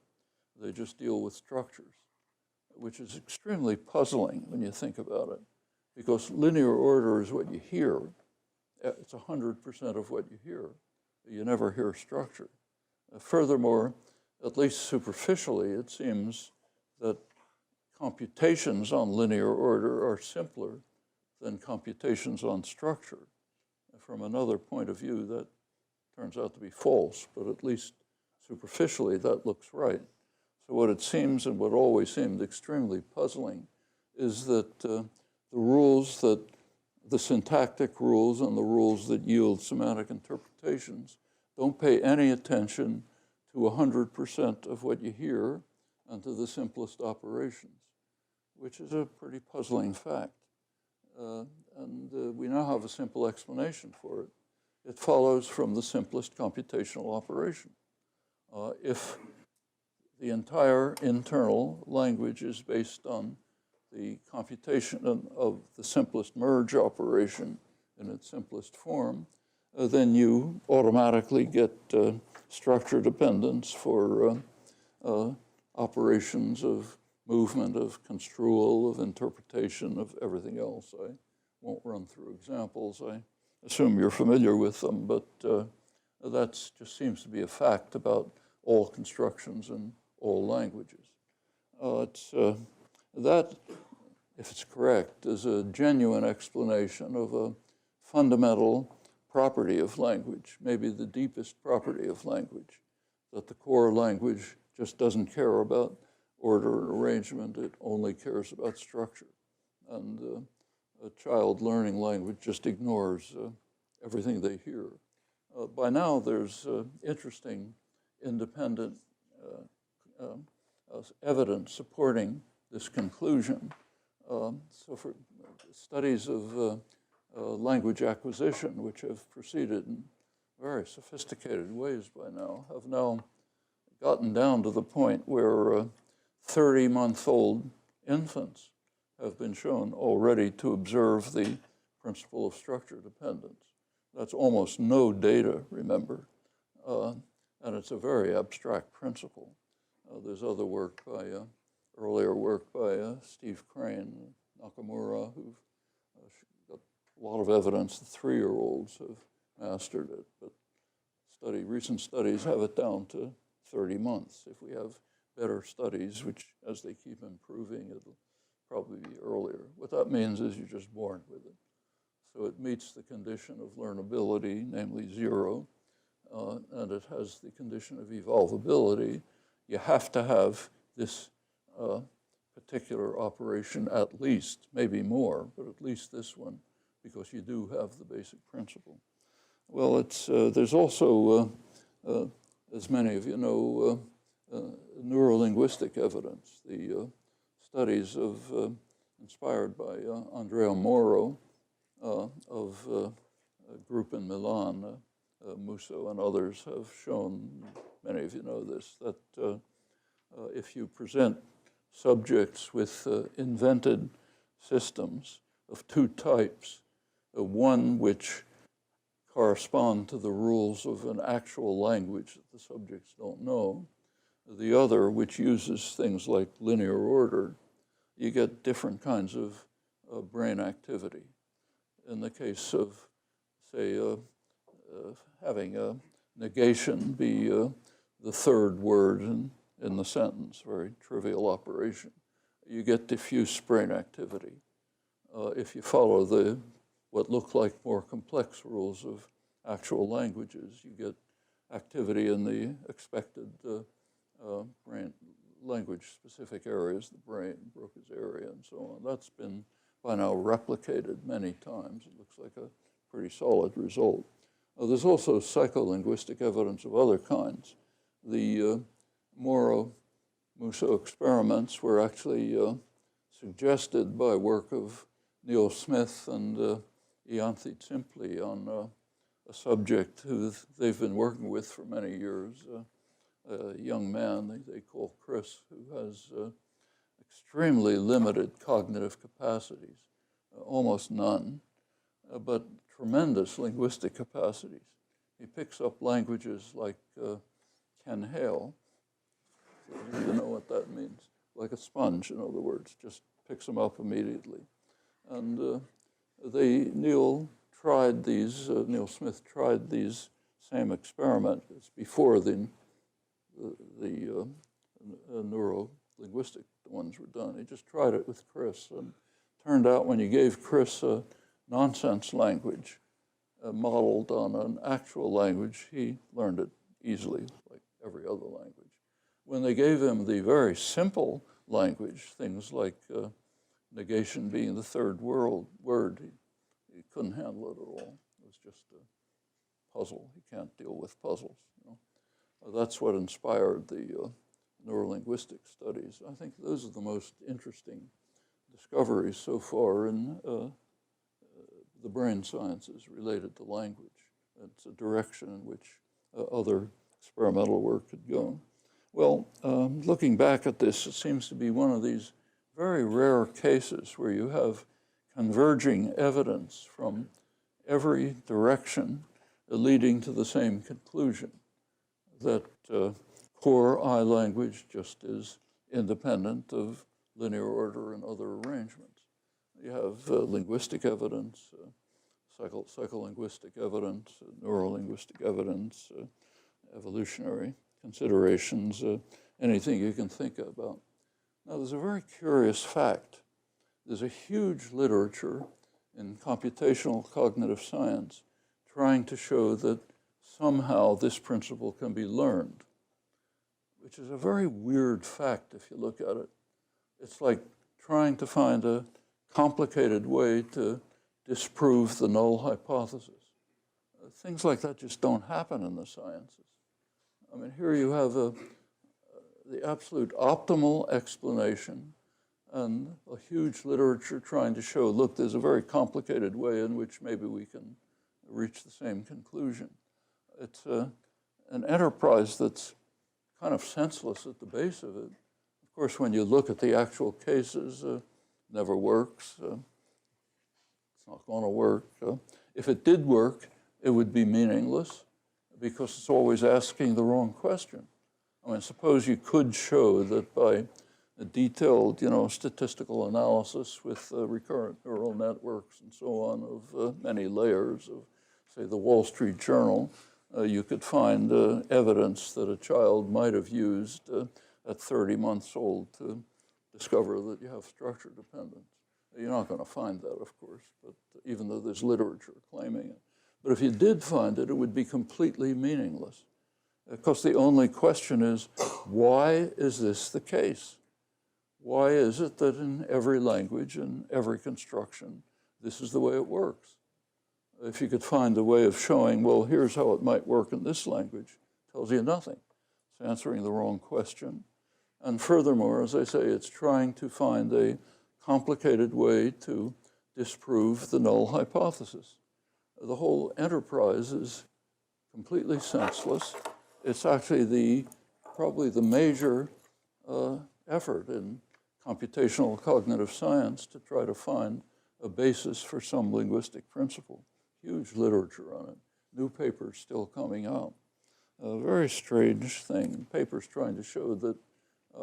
They just deal with structures, which is extremely puzzling when you think about it, because linear order is what you hear. It's 100% of what you hear. You never hear structure. Furthermore, at least superficially, it seems that computations on linear order are simpler than computations on structure. From another point of view, that turns out to be false, but at least superficially, that looks right. So what it seems, and what always seemed extremely puzzling, is that the rules that the syntactic rules and the rules that yield semantic interpretations don't pay any attention to 100% of what you hear and to the simplest operations, which is a pretty puzzling fact. And we now have a simple explanation for it. It follows from the simplest computational operation. If the entire internal language is based on the computation of the simplest merge operation in its simplest form, then you automatically get structure dependence for operations of movement, of construal, of interpretation, of everything else. I won't run through examples. I assume you're familiar with them, but that just seems to be a fact about all constructions in all languages. That, if it's correct, is a genuine explanation of a fundamental property of language, maybe the deepest property of language, that the core language just doesn't care about order and arrangement, it only cares about structure. And a child learning language just ignores everything they hear. By now, there's interesting independent evidence supporting this conclusion. So for studies of language acquisition, which have proceeded in very sophisticated ways by now, have now gotten down to the point where 30-month-old infants have been shown already to observe the principle of structure dependence. That's almost no data, remember, and it's a very abstract principle. There's other work by, earlier work by Steve Crane, Nakamura, who've got a lot of evidence that 3-year-olds have mastered it, but recent studies have it down to 30 months. If we have better studies, which as they keep improving, it'll probably be earlier. What that means is you're just born with it. So it meets the condition of learnability, namely 0, and it has the condition of evolvability. You have to have this particular operation at least, maybe more, but at least this one, because you do have the basic principle. Well, there's also, as many of you know, neurolinguistic evidence. The studies inspired by Andrea Moro of a group in Milan, Musso and others have shown, many of you know this, that if you present subjects with invented systems of 2 types, one which correspond to the rules of an actual language that the subjects don't know, the other which uses things like linear order, you get different kinds of brain activity. In the case of, say, having a negation be the 3rd word in the sentence, very trivial operation, you get diffuse brain activity. If you follow what look like more complex rules of actual languages, you get activity in the expected brain language-specific areas, the brain, Broca's area, and so on. That's been by now replicated many times. It looks like a pretty solid result. There's also psycholinguistic evidence of other kinds. The Moro-Musso experiments were actually suggested by work of Neil Smith and Ianthi Simpli on a subject who they've been working with for many years, a young man they call Chris, who has extremely limited cognitive capacities, almost none, but tremendous linguistic capacities. He picks up languages like Ken Hale. You know what that means. Like a sponge, in other words, just picks them up immediately. And Neil Smith tried these same experiments. It's before the neuro-linguistic ones were done. He just tried it with Chris, and turned out when you gave Chris a nonsense language modeled on an actual language, he learned it easily, like every other language. When they gave him the very simple language, things like negation being the 3rd word, he couldn't handle it at all. It was just a puzzle. He can't deal with puzzles. You know? That's what inspired the neurolinguistic studies. I think those are the most interesting discoveries so far in the brain sciences related to language. It's a direction in which other experimental work could go. Well, looking back at this, it seems to be one of these very rare cases where you have converging evidence from every direction leading to the same conclusion, that core I language just is independent of linear order and other arrangements. You have linguistic evidence, psycholinguistic evidence, neurolinguistic evidence, evolutionary considerations, anything you can think about. Now, there's a very curious fact. There's a huge literature in computational cognitive science trying to show that somehow this principle can be learned, which is a very weird fact if you look at it. It's like trying to find a complicated way to disprove the null hypothesis. Things like that just don't happen in the sciences. I mean, here you have the absolute optimal explanation and a huge literature trying to show, look, there's a very complicated way in which maybe we can reach the same conclusion. It's an enterprise that's kind of senseless at the base of it. Of course, when you look at the actual cases, it never works. It's not going to work. If it did work, it would be meaningless because it's always asking the wrong question. I mean, suppose you could show that by a detailed, statistical analysis with recurrent neural networks and so on of many layers of, say, the Wall Street Journal, you could find evidence that a child might have used at 30 months old to discover that you have structure dependence. You're not going to find that, of course, but even though there's literature claiming it. But if you did find it, it would be completely meaningless. Because the only question is, why is this the case? Why is it that in every language and every construction, this is the way it works? If you could find a way of showing, well, here's how it might work in this language, it tells you nothing. It's answering the wrong question. And furthermore, as I say, it's trying to find a complicated way to disprove the null hypothesis. The whole enterprise is completely senseless. It's actually probably the major effort in computational cognitive science to try to find a basis for some linguistic principle. Huge literature on it. New papers still coming out. A very strange thing. Papers trying to show that,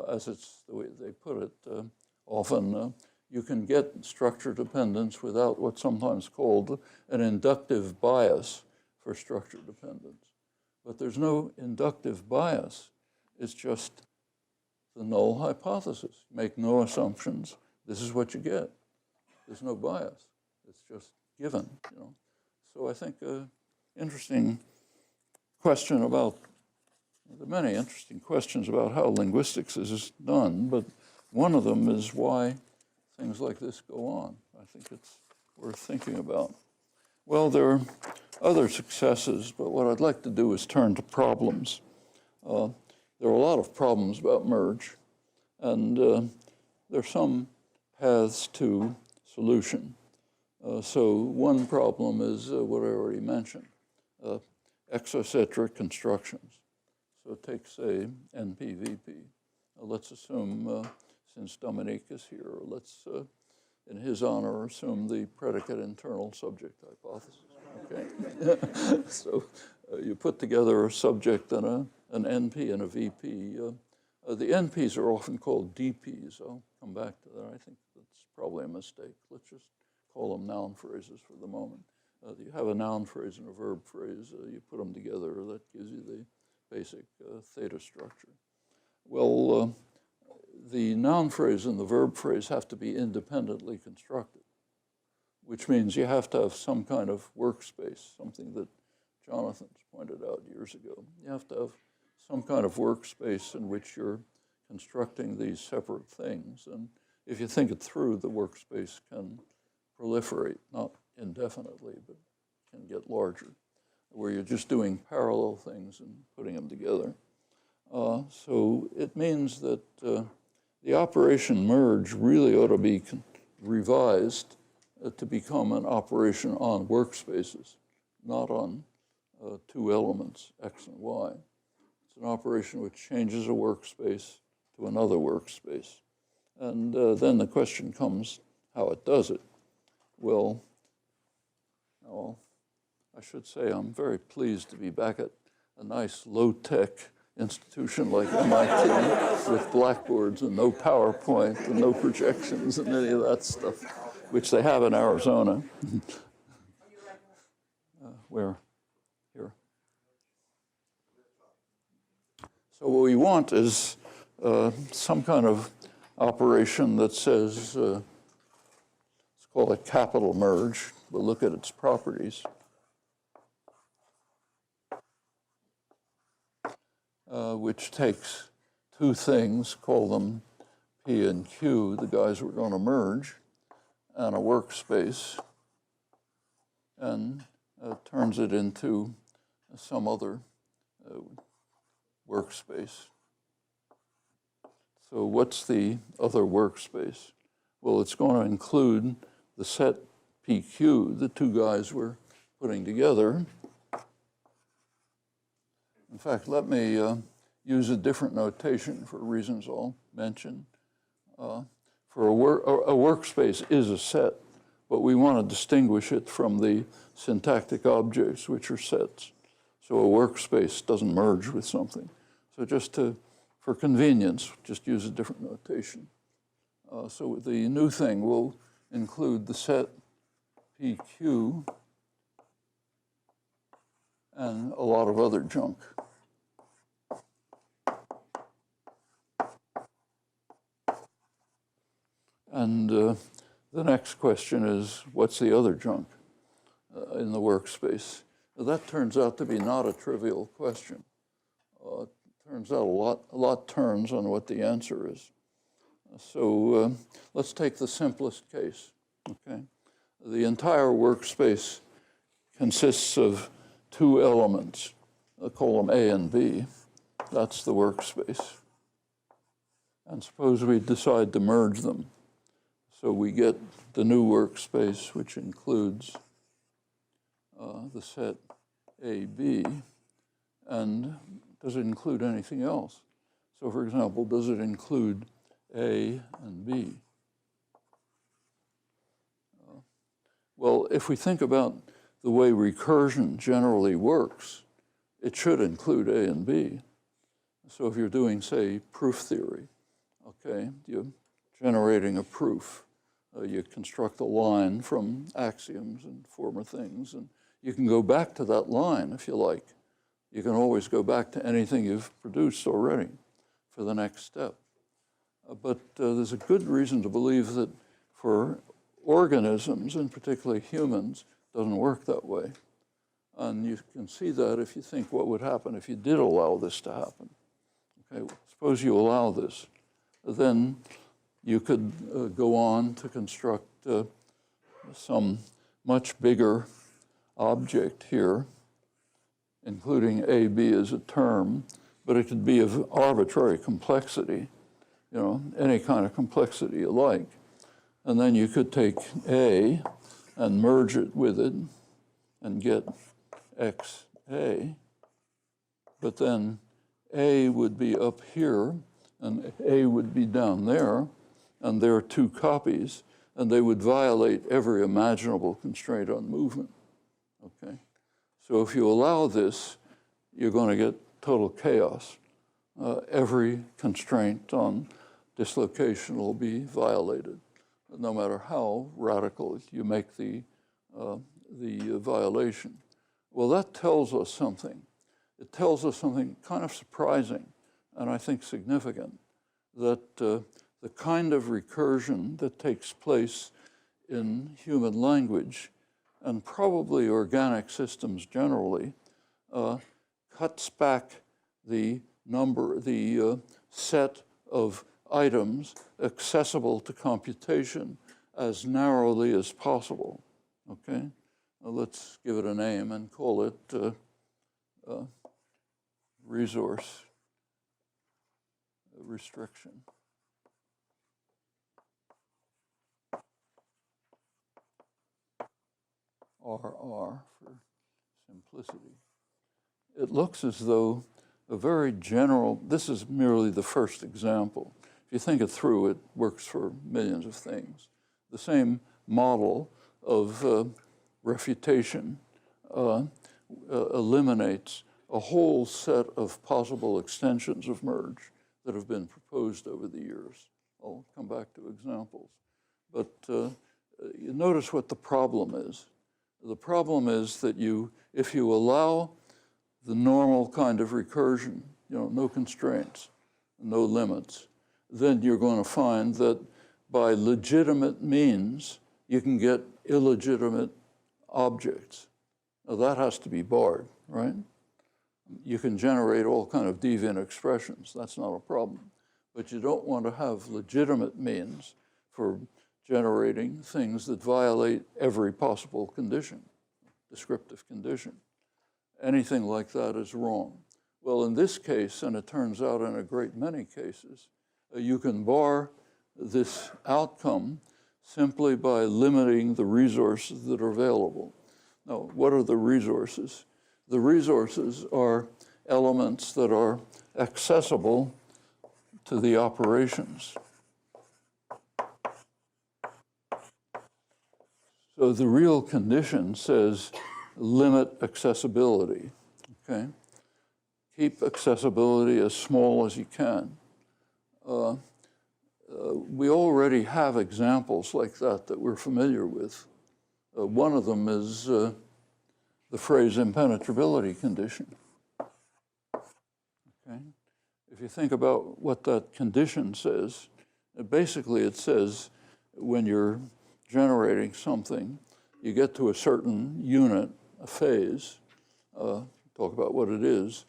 as it's the way they put it, often you can get structure dependence without what's sometimes called an inductive bias for structure dependence. But there's no inductive bias. It's just the null hypothesis. Make no assumptions. This is what you get. There's no bias. It's just given, So I think an interesting question about, there are many interesting questions about how linguistics is done, but one of them is why things like this go on. I think it's worth thinking about. Well, there are other successes, but what I'd like to do is turn to problems. There are a lot of problems about merge, and there are some paths to solution. So one problem is what I already mentioned, exocentric constructions. So take, say, NP-VP. Let's assume, since Dominique is here, let's, in his honor, assume the predicate internal subject hypothesis. Okay. So you put together a subject and an NP and a VP. The NPs are often called DPs. I'll come back to that. I think that's probably a mistake. Let's just call them noun phrases for the moment. You have a noun phrase and a verb phrase. You put them together. That gives you the basic theta structure. Well, the noun phrase and the verb phrase have to be independently constructed, which means you have to have some kind of workspace, something that Jonathan's pointed out years ago. You have to have some kind of workspace in which you're constructing these separate things. And if you think it through, the workspace can proliferate, not indefinitely, but can get larger, where you're just doing parallel things and putting them together. So it means that the operation merge really ought to be revised to become an operation on workspaces, not on two elements, X and Y. It's an operation which changes a workspace to another workspace. And then the question comes how it does it. Well, I should say I'm very pleased to be back at a nice low-tech institution like MIT with blackboards and no PowerPoint and no projections and any of that stuff, which they have in Arizona. Where? Here. So what we want is some kind of operation that says, let's call it capital merge. We'll look at its properties. Which takes two things, call them P and Q, the guys we're going to merge, and a workspace, and turns it into some other workspace. So what's the other workspace? Well, it's going to include the set PQ, the two guys we're putting together. In fact, let me use a different notation for reasons I'll mention. For a workspace is a set, but we want to distinguish it from the syntactic objects, which are sets. So a workspace doesn't merge with something. So just for convenience, just use a different notation. So the new thing will include the set PQ and a lot of other junk. And the next question is, what's the other junk in the workspace? Now, that turns out to be not a trivial question. It turns out a lot turns on what the answer is. So let's take the simplest case, okay? The entire workspace consists of two elements. I'll call them A and B. That's the workspace. And suppose we decide to merge them. So we get the new workspace, which includes the set AB. And does it include anything else? So for example, does it include A and B? Well, if we think about the way recursion generally works, it should include A and B. So if you're doing, say, proof theory, okay, you're generating a proof. You construct a line from axioms and former things, and you can go back to that line if you like. You can always go back to anything you've produced already for the next step. But there's a good reason to believe that for organisms, and particularly humans, it doesn't work that way. And you can see that if you think what would happen if you did allow this to happen. Okay, suppose you allow this. Then you could go on to construct some much bigger object here, including AB as a term, but it could be of arbitrary complexity, you know, any kind of complexity you like. And then you could take A and merge it with it and get XA, but then A would be up here and A would be down there, and there are two copies, and they would violate every imaginable constraint on movement, okay? So if you allow this, you're going to get total chaos. Every constraint on dislocation will be violated, no matter how radical you make the violation. Well, that tells us something. It tells us something kind of surprising, and I think significant, that the kind of recursion that takes place in human language, and probably organic systems generally, cuts back the set of items accessible to computation as narrowly as possible, okay? Let's give it a name and call it resource restriction. RR for simplicity. It looks as though a very general, this is merely the first example. If you think it through, it works for millions of things. The same model of refutation eliminates a whole set of possible extensions of merge that have been proposed over the years. I'll come back to examples. But you notice what the problem is. The problem is that if you allow the normal kind of recursion, no constraints, no limits, then you're going to find that by legitimate means, you can get illegitimate objects. Now that has to be barred, right? You can generate all kind of deviant expressions. That's not a problem. But you don't want to have legitimate means for generating things that violate every possible condition, descriptive condition. Anything like that is wrong. Well, in this case, and it turns out in a great many cases, you can bar this outcome simply by limiting the resources that are available. Now, what are the resources? The resources are elements that are accessible to the operations. So the real condition says limit accessibility, okay? Keep accessibility as small as you can. We already have examples like that we're familiar with. One of them is the phrase impenetrability condition. Okay? If you think about what that condition says, basically it says when you're generating something, you get to a certain unit, a phase, talk about what it is,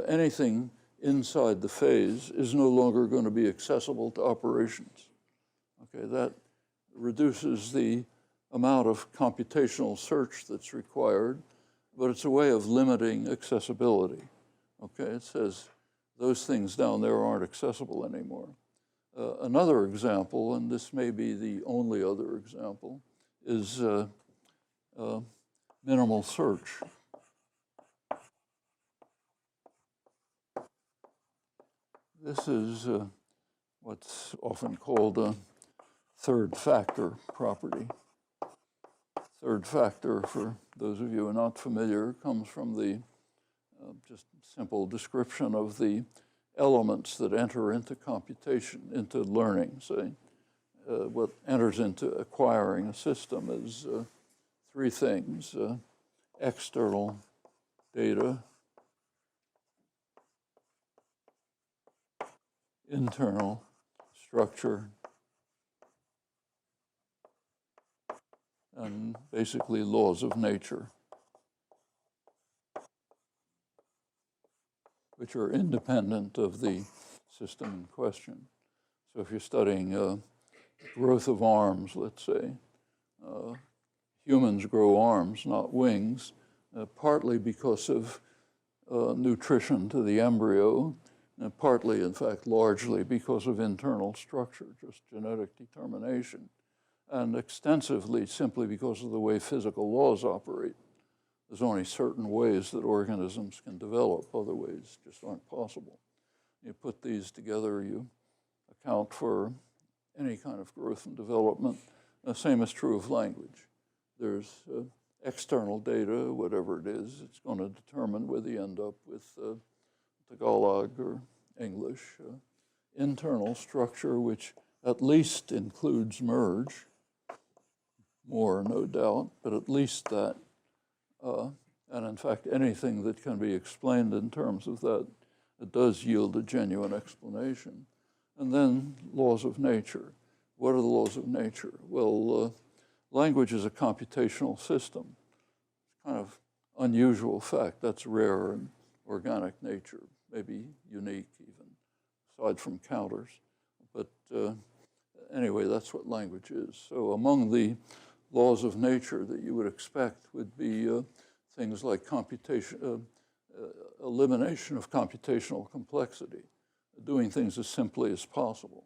anything inside the phase is no longer going to be accessible to operations. Okay, that reduces the amount of computational search that's required, but it's a way of limiting accessibility. Okay, it says those things down there aren't accessible anymore. Another example, and this may be the only other example, is minimal search. This is what's often called a third factor property. Third factor, for those of you who are not familiar, comes from the just simple description of the elements that enter into computation, into learning. Say, what enters into acquiring a system is three things: external data, internal structure, and basically laws of nature, which are independent of the system in question. So if you're studying growth of arms, let's say, humans grow arms, not wings, partly because of nutrition to the embryo, and partly, in fact, largely because of internal structure, just genetic determination, and extensively simply because of the way physical laws operate. There's only certain ways that organisms can develop, other ways just aren't possible. You put these together, you account for any kind of growth and development. The same is true of language. There's external data, whatever it is, it's going to determine whether you end up with Tagalog or English. Internal structure, which at least includes merge, more no doubt, but at least that. And in fact, anything that can be explained in terms of that, it does yield a genuine explanation. And then laws of nature. What are the laws of nature? Well, language is a computational system. It's kind of unusual fact. That's rare in organic nature, maybe unique even, aside from counters. But anyway, that's what language is. So among the laws of nature that you would expect would be things like computation, elimination of computational complexity, doing things as simply as possible.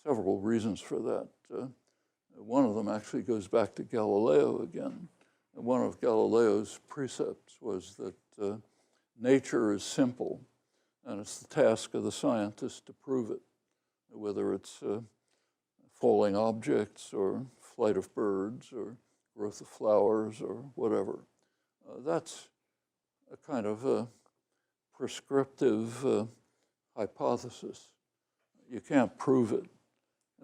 Several reasons for that. One of them actually goes back to Galileo again. One of Galileo's precepts was that nature is simple, and it's the task of the scientist to prove it, whether it's falling objects or flight of birds or growth of flowers or whatever. That's a kind of a prescriptive hypothesis. You can't prove it,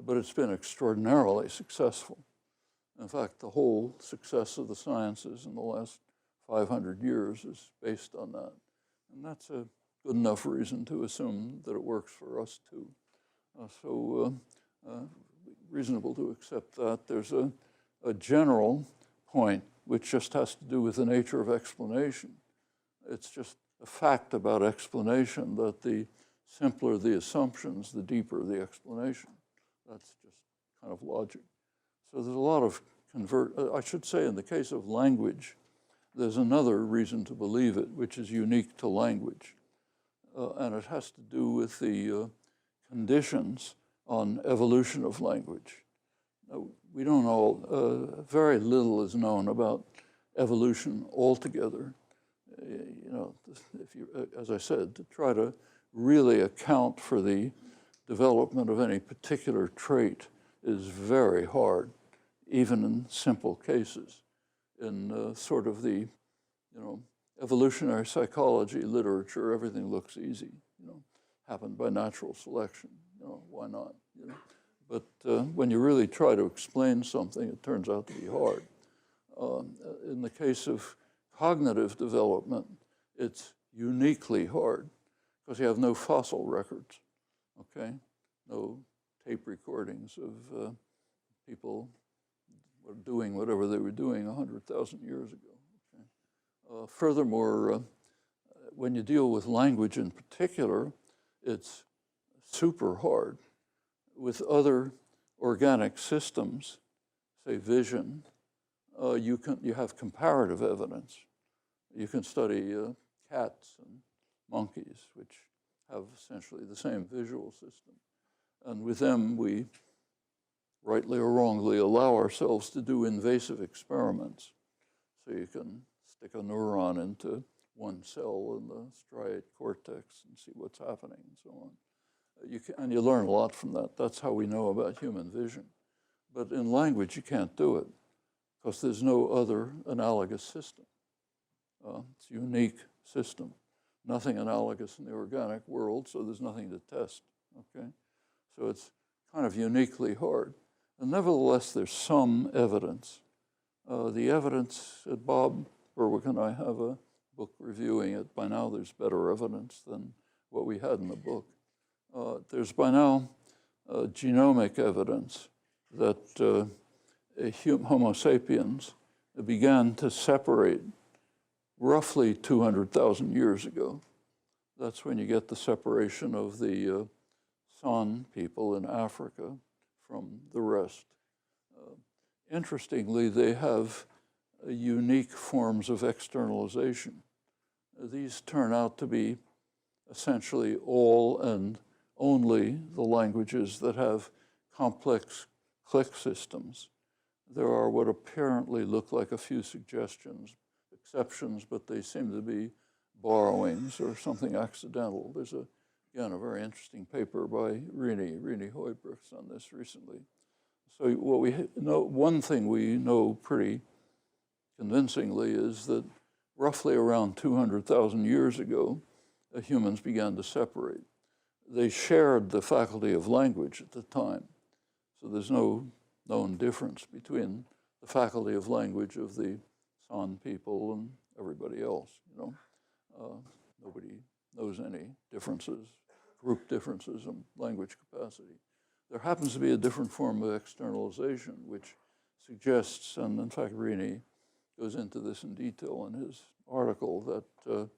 but it's been extraordinarily successful. In fact, the whole success of the sciences in the last 500 years is based on that. And that's a good enough reason to assume that it works for us too. Reasonable to accept that. There's a general point which just has to do with the nature of explanation. It's just a fact about explanation that the simpler the assumptions, the deeper the explanation. That's just kind of logic. So there's a lot of I should say in the case of language, there's another reason to believe it, which is unique to language. And it has to do with the conditions on evolution of language. We don't know, very little is known about evolution altogether. If you, as I said, to try to really account for the development of any particular trait is very hard, even in simple cases. In sort of the, evolutionary psychology literature, everything looks easy, happened by natural selection, why not, But when you really try to explain something, it turns out to be hard. In the case of cognitive development, it's uniquely hard because you have no fossil records, okay? No tape recordings of people doing whatever they were doing 100,000 years ago. Okay? Furthermore, when you deal with language in particular, it's super hard. With other organic systems, say vision, you have comparative evidence. You can study cats and monkeys, which have essentially the same visual system. And with them, we, rightly or wrongly, allow ourselves to do invasive experiments. So you can stick a neuron into one cell in the striate cortex and see what's happening and so on. And you learn a lot from that. That's how we know about human vision. But in language, you can't do it because there's no other analogous system. It's a unique system. Nothing analogous in the organic world, so there's nothing to test, okay? So it's kind of uniquely hard. And nevertheless, there's some evidence. The evidence, Bob Berwick and I have a book reviewing it. By now, there's better evidence than what we had in the book. There's by now genomic evidence that Homo sapiens began to separate roughly 200,000 years ago. That's when you get the separation of the San people in Africa from the rest. Interestingly, they have unique forms of externalization. These turn out to be essentially all and only the languages that have complex click systems. There are what apparently look like a few exceptions, but they seem to be borrowings or something accidental. There's again, a very interesting paper by Rini Hoibergs on this recently. So what we know, one thing we know pretty convincingly is that roughly around 200,000 years ago, humans began to separate. They shared the faculty of language at the time. So there's no known difference between the faculty of language of the San people and everybody else, Nobody knows any differences, group differences in language capacity. There happens to be a different form of externalization, which suggests, and in fact Rini goes into this in detail in his article, that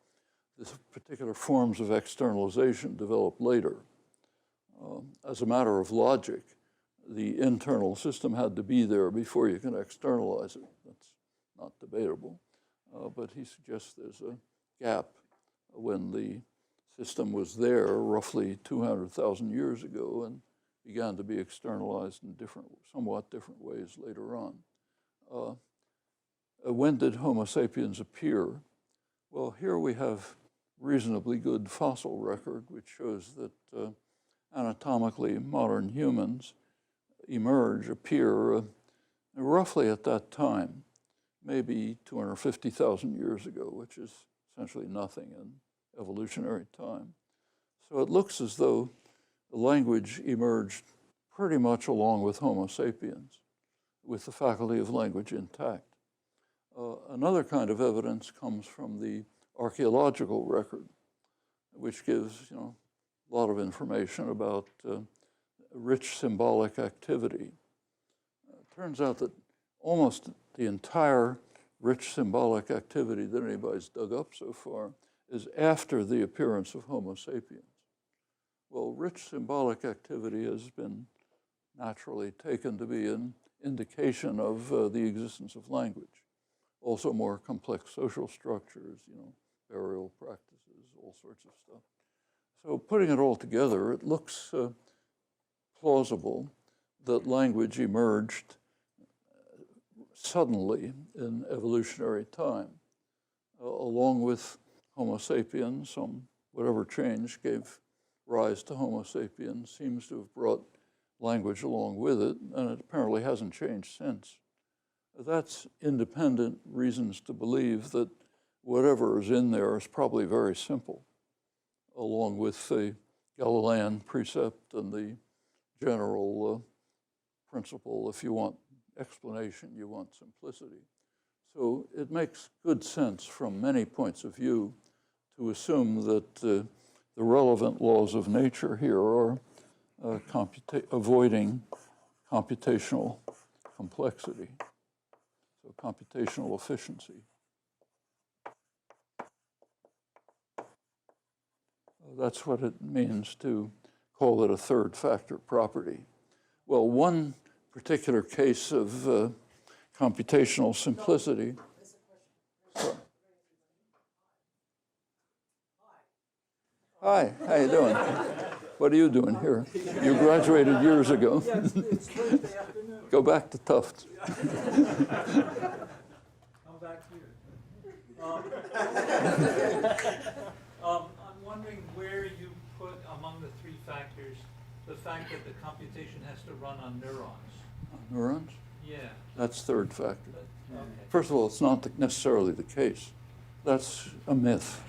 this particular forms of externalization develop later. As a matter of logic, the internal system had to be there before you can externalize it. That's not debatable. But he suggests there's a gap when the system was there roughly 200,000 years ago and began to be externalized in somewhat different ways later on. When did Homo sapiens appear? Well, here we have reasonably good fossil record, which shows that anatomically modern humans appear roughly at that time, maybe 250,000 years ago, which is essentially nothing in evolutionary time. So it looks as though the language emerged pretty much along with Homo sapiens, with the faculty of language intact. Another kind of evidence comes from the archaeological record, which gives a lot of information about rich symbolic activity. It turns out that almost the entire rich symbolic activity that anybody's dug up so far is after the appearance of Homo sapiens. Well, rich symbolic activity has been naturally taken to be an indication of the existence of language. Also more complex social structures, burial practices, all sorts of stuff. So putting it all together, it looks plausible that language emerged suddenly in evolutionary time, along with Homo sapiens. Whatever change gave rise to Homo sapiens seems to have brought language along with it, and it apparently hasn't changed since. That's independent reasons to believe that whatever is in there is probably very simple, along with the Galilean precept and the general principle. If you want explanation, you want simplicity. So it makes good sense from many points of view to assume that the relevant laws of nature here are avoiding computational complexity, so computational efficiency. That's what it means to call it a third factor property. Well, one particular case of computational simplicity. Hi, how you doing? What are you doing here? You graduated years ago. Yes, it's Thursday afternoon. Go back to Tufts. Come back here. I'm wondering where you put among the three factors the fact that the computation has to run on neurons. Neurons? Yeah. That's third factor. Okay. First of all, it's not necessarily the case. That's a myth,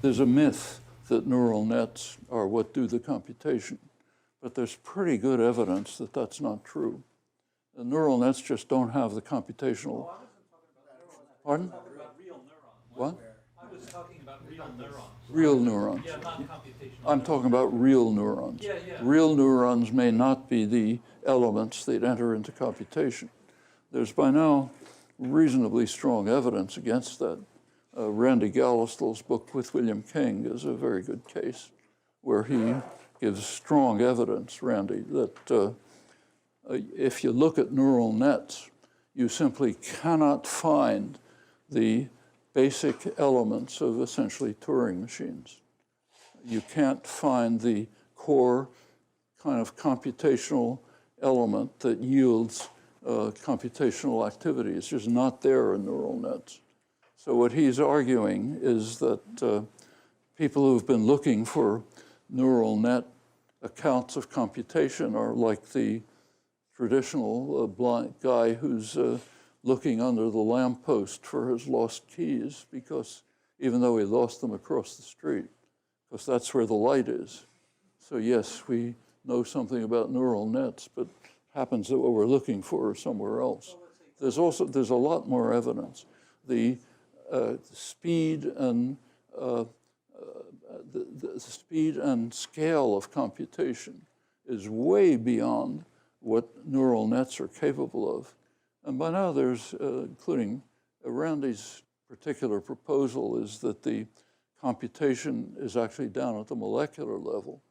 There's a myth that neural nets are what do the computation, but there's pretty good evidence that that's not true. The neural nets just don't have the computational. Pardon? What? I was talking about real neurons. Real neurons. Yeah, not computational. I'm talking about real neurons. Yeah. Real neurons may not be the elements that enter into computation. There's by now reasonably strong evidence against that. Randy Gallistle's book with William King is a very good case where he gives strong evidence, Randy, that if you look at neural nets, you simply cannot find the basic elements of essentially Turing machines. You can't find the core kind of computational element that yields computational activity. It's just not there in neural nets. So what he's arguing is that people who've been looking for neural net accounts of computation are like the traditional blind guy who's looking under the lamppost for his lost keys, because even though he lost them across the street, because that's where the light is. So yes, we know something about neural nets, but it happens that what we're looking for is somewhere else. There's a lot more evidence. The speed and the speed and scale of computation is way beyond what neural nets are capable of. And by now there's, including Randy's particular proposal, is that the computation is actually down at the molecular level,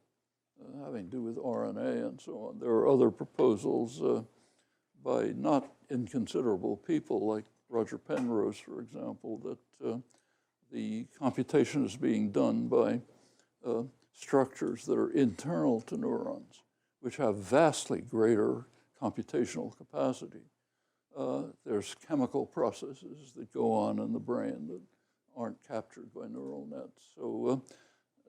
having to do with RNA and so on. There are other proposals by not inconsiderable people like Roger Penrose, for example, that the computation is being done by structures that are internal to neurons, which have vastly greater computational capacity. There's chemical processes that go on in the brain that aren't captured by neural nets. So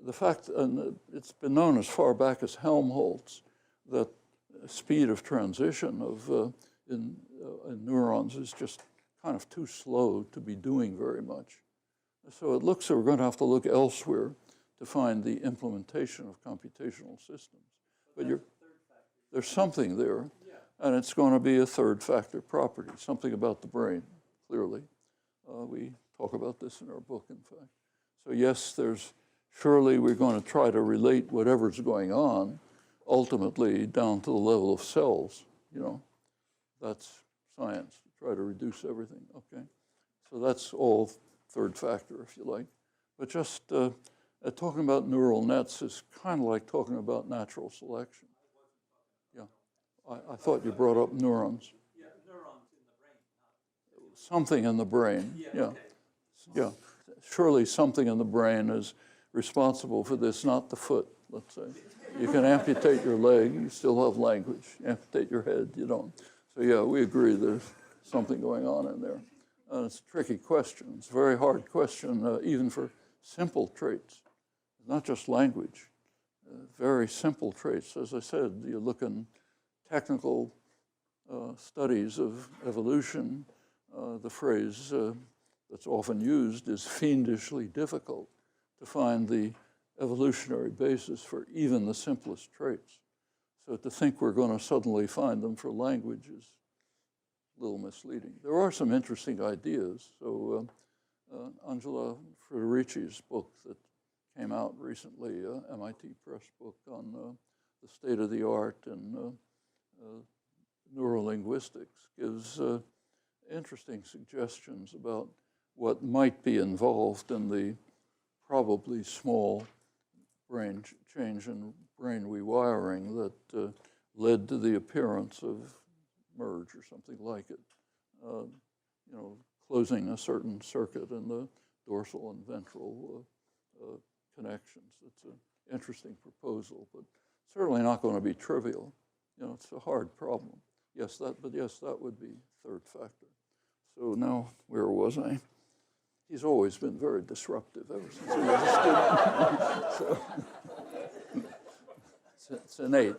the fact, and it's been known as far back as Helmholtz, that speed of transition of in neurons is just kind of too slow to be doing very much. So it looks like we're going to have to look elsewhere to find the implementation of computational systems. But there's something there, and it's going to be a third factor property, something about the brain, clearly. We talk about this in our book, in fact. So yes, surely we're going to try to relate whatever's going on ultimately down to the level of cells, That's science, to try to reduce everything, okay? So that's all third factor, if you like. But just talking about neural nets is kind of like talking about natural selection. Yeah, I thought you brought up neurons. Yeah, neurons in the brain. Something in the brain, yeah. Okay. Yeah, surely something in the brain is responsible for this, not the foot, let's say. You can amputate your leg, you still have language. Amputate your head, you don't. So yeah, we agree there's something going on in there. It's a tricky question. It's a very hard question, even for simple traits, not just language. Very simple traits. As I said, you look in technical studies of evolution, the phrase that's often used is fiendishly difficult to find the evolutionary basis for even the simplest traits. So to think we're going to suddenly find them for language is a little misleading. There are some interesting ideas. So Angela Friderici's book that came out recently, MIT Press book on the state of the art in neurolinguistics, gives interesting suggestions about what might be involved in the probably small brain change in brain rewiring that led to the appearance of merge or something like it. Closing a certain circuit in the dorsal and ventral connections. It's an interesting proposal, but certainly not going to be trivial. It's a hard problem. Yes, that would be third factor. So now, where was I? He's always been very disruptive ever since he was a student. So it's innate.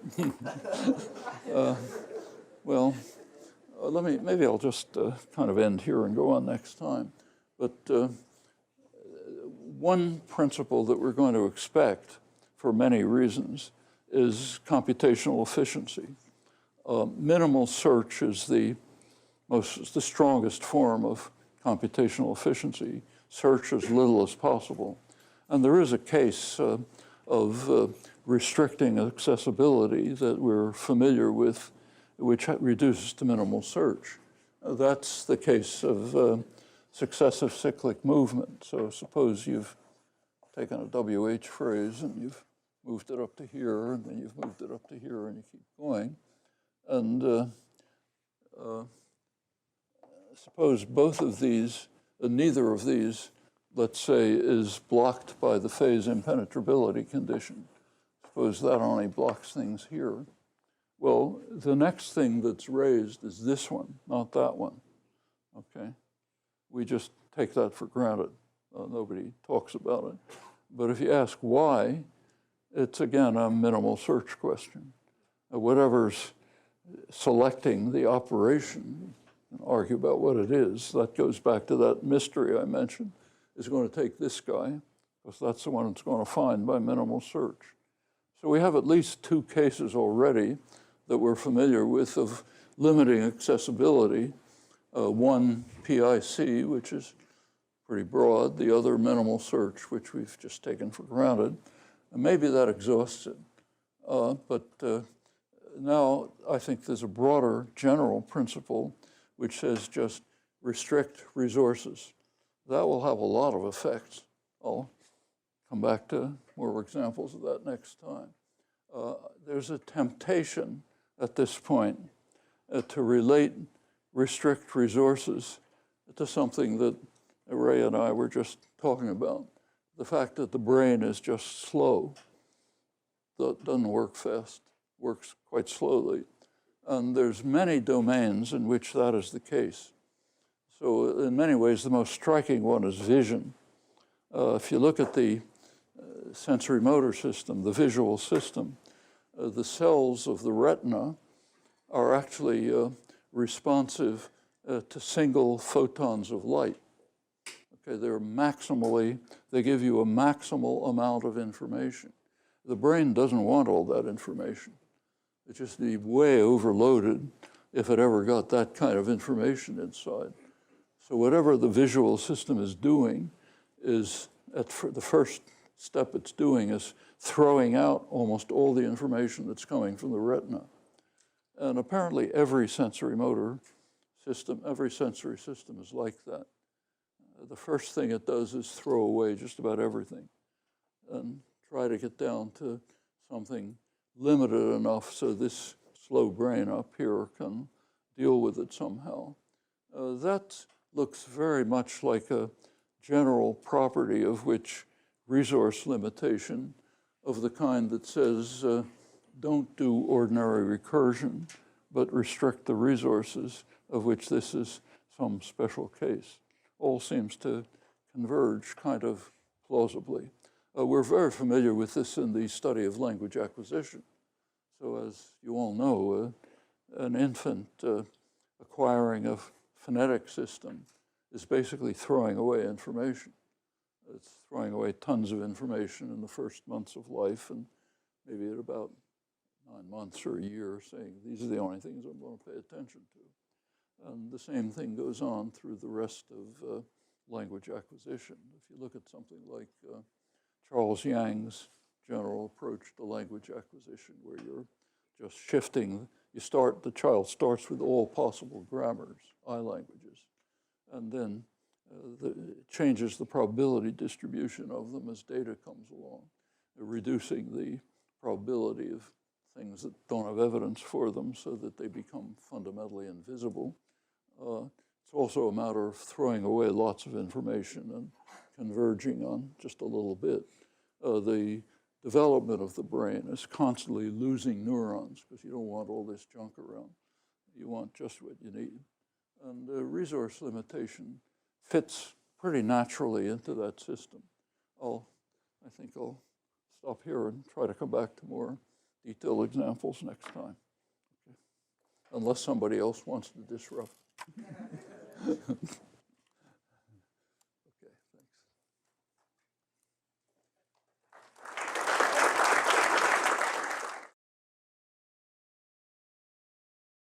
Maybe I'll just kind of end here and go on next time. But one principle that we're going to expect for many reasons is computational efficiency. Minimal search is the strongest form of computational efficiency. Search as little as possible. And there is a case of restricting accessibility that we're familiar with, which reduces to minimal search. That's the case of successive cyclic movement. So suppose you've taken a WH phrase and you've moved it up to here, and then you've moved it up to here, and you keep going. And suppose both of these, neither of these, let's say, is blocked by the phase impenetrability condition. Suppose that only blocks things here. Well, the next thing that's raised is this one, not that one, okay? We just take that for granted. Nobody talks about it. But if you ask why, it's, again, a minimal search question. Whatever's selecting the operation, and argue about what it is, that goes back to that mystery I mentioned, is going to take this guy, because that's the one it's going to find by minimal search. So we have at least two cases already that we're familiar with of limiting accessibility. One PIC, which is pretty broad, the other minimal search, which we've just taken for granted. And maybe that exhausts it. But now I think there's a broader general principle which says just restrict resources. That will have a lot of effects. I'll come back to more examples of that next time. There's a temptation at this point to relate restrict resources to something that Ray and I were just talking about, the fact that the brain is just slow. That doesn't work fast, works quite slowly. And there's many domains in which that is the case. So in many ways, the most striking one is vision. If you look at the sensory motor system, the visual system, the cells of the retina are actually responsive to single photons of light. Okay, they give you a maximal amount of information. The brain doesn't want all that information. It just be way overloaded if it ever got that kind of information inside. So whatever the visual system is doing is, the first step it's doing is throwing out almost all the information that's coming from the retina. And apparently every sensory motor system, every sensory system is like that. The first thing it does is throw away just about everything and try to get down to something limited enough so this slow brain up here can deal with it somehow. That looks very much like a general property of which resource limitation of the kind that says don't do ordinary recursion, but restrict the resources, of which this is some special case. All seems to converge kind of plausibly. We're very familiar with this in the study of language acquisition. So as you all know, an infant acquiring a phonetic system is basically throwing away information. It's throwing away tons of information in the first months of life, and maybe at about 9 months or a year saying, these are the only things I'm going to pay attention to. And the same thing goes on through the rest of language acquisition. If you look at something like Charles Yang's general approach to language acquisition, where you're just shifting, the child starts with all possible grammars, I languages, and then it changes the probability distribution of them as data comes along, reducing the probability of things that don't have evidence for them so that they become fundamentally invisible. It's also a matter of throwing away lots of information and converging on just a little bit. The development of the brain is constantly losing neurons because you don't want all this junk around. You want just what you need. And resource limitation fits pretty naturally into that system. I think I'll stop here and try to come back to more detailed examples next time. Okay. Unless somebody else wants to disrupt.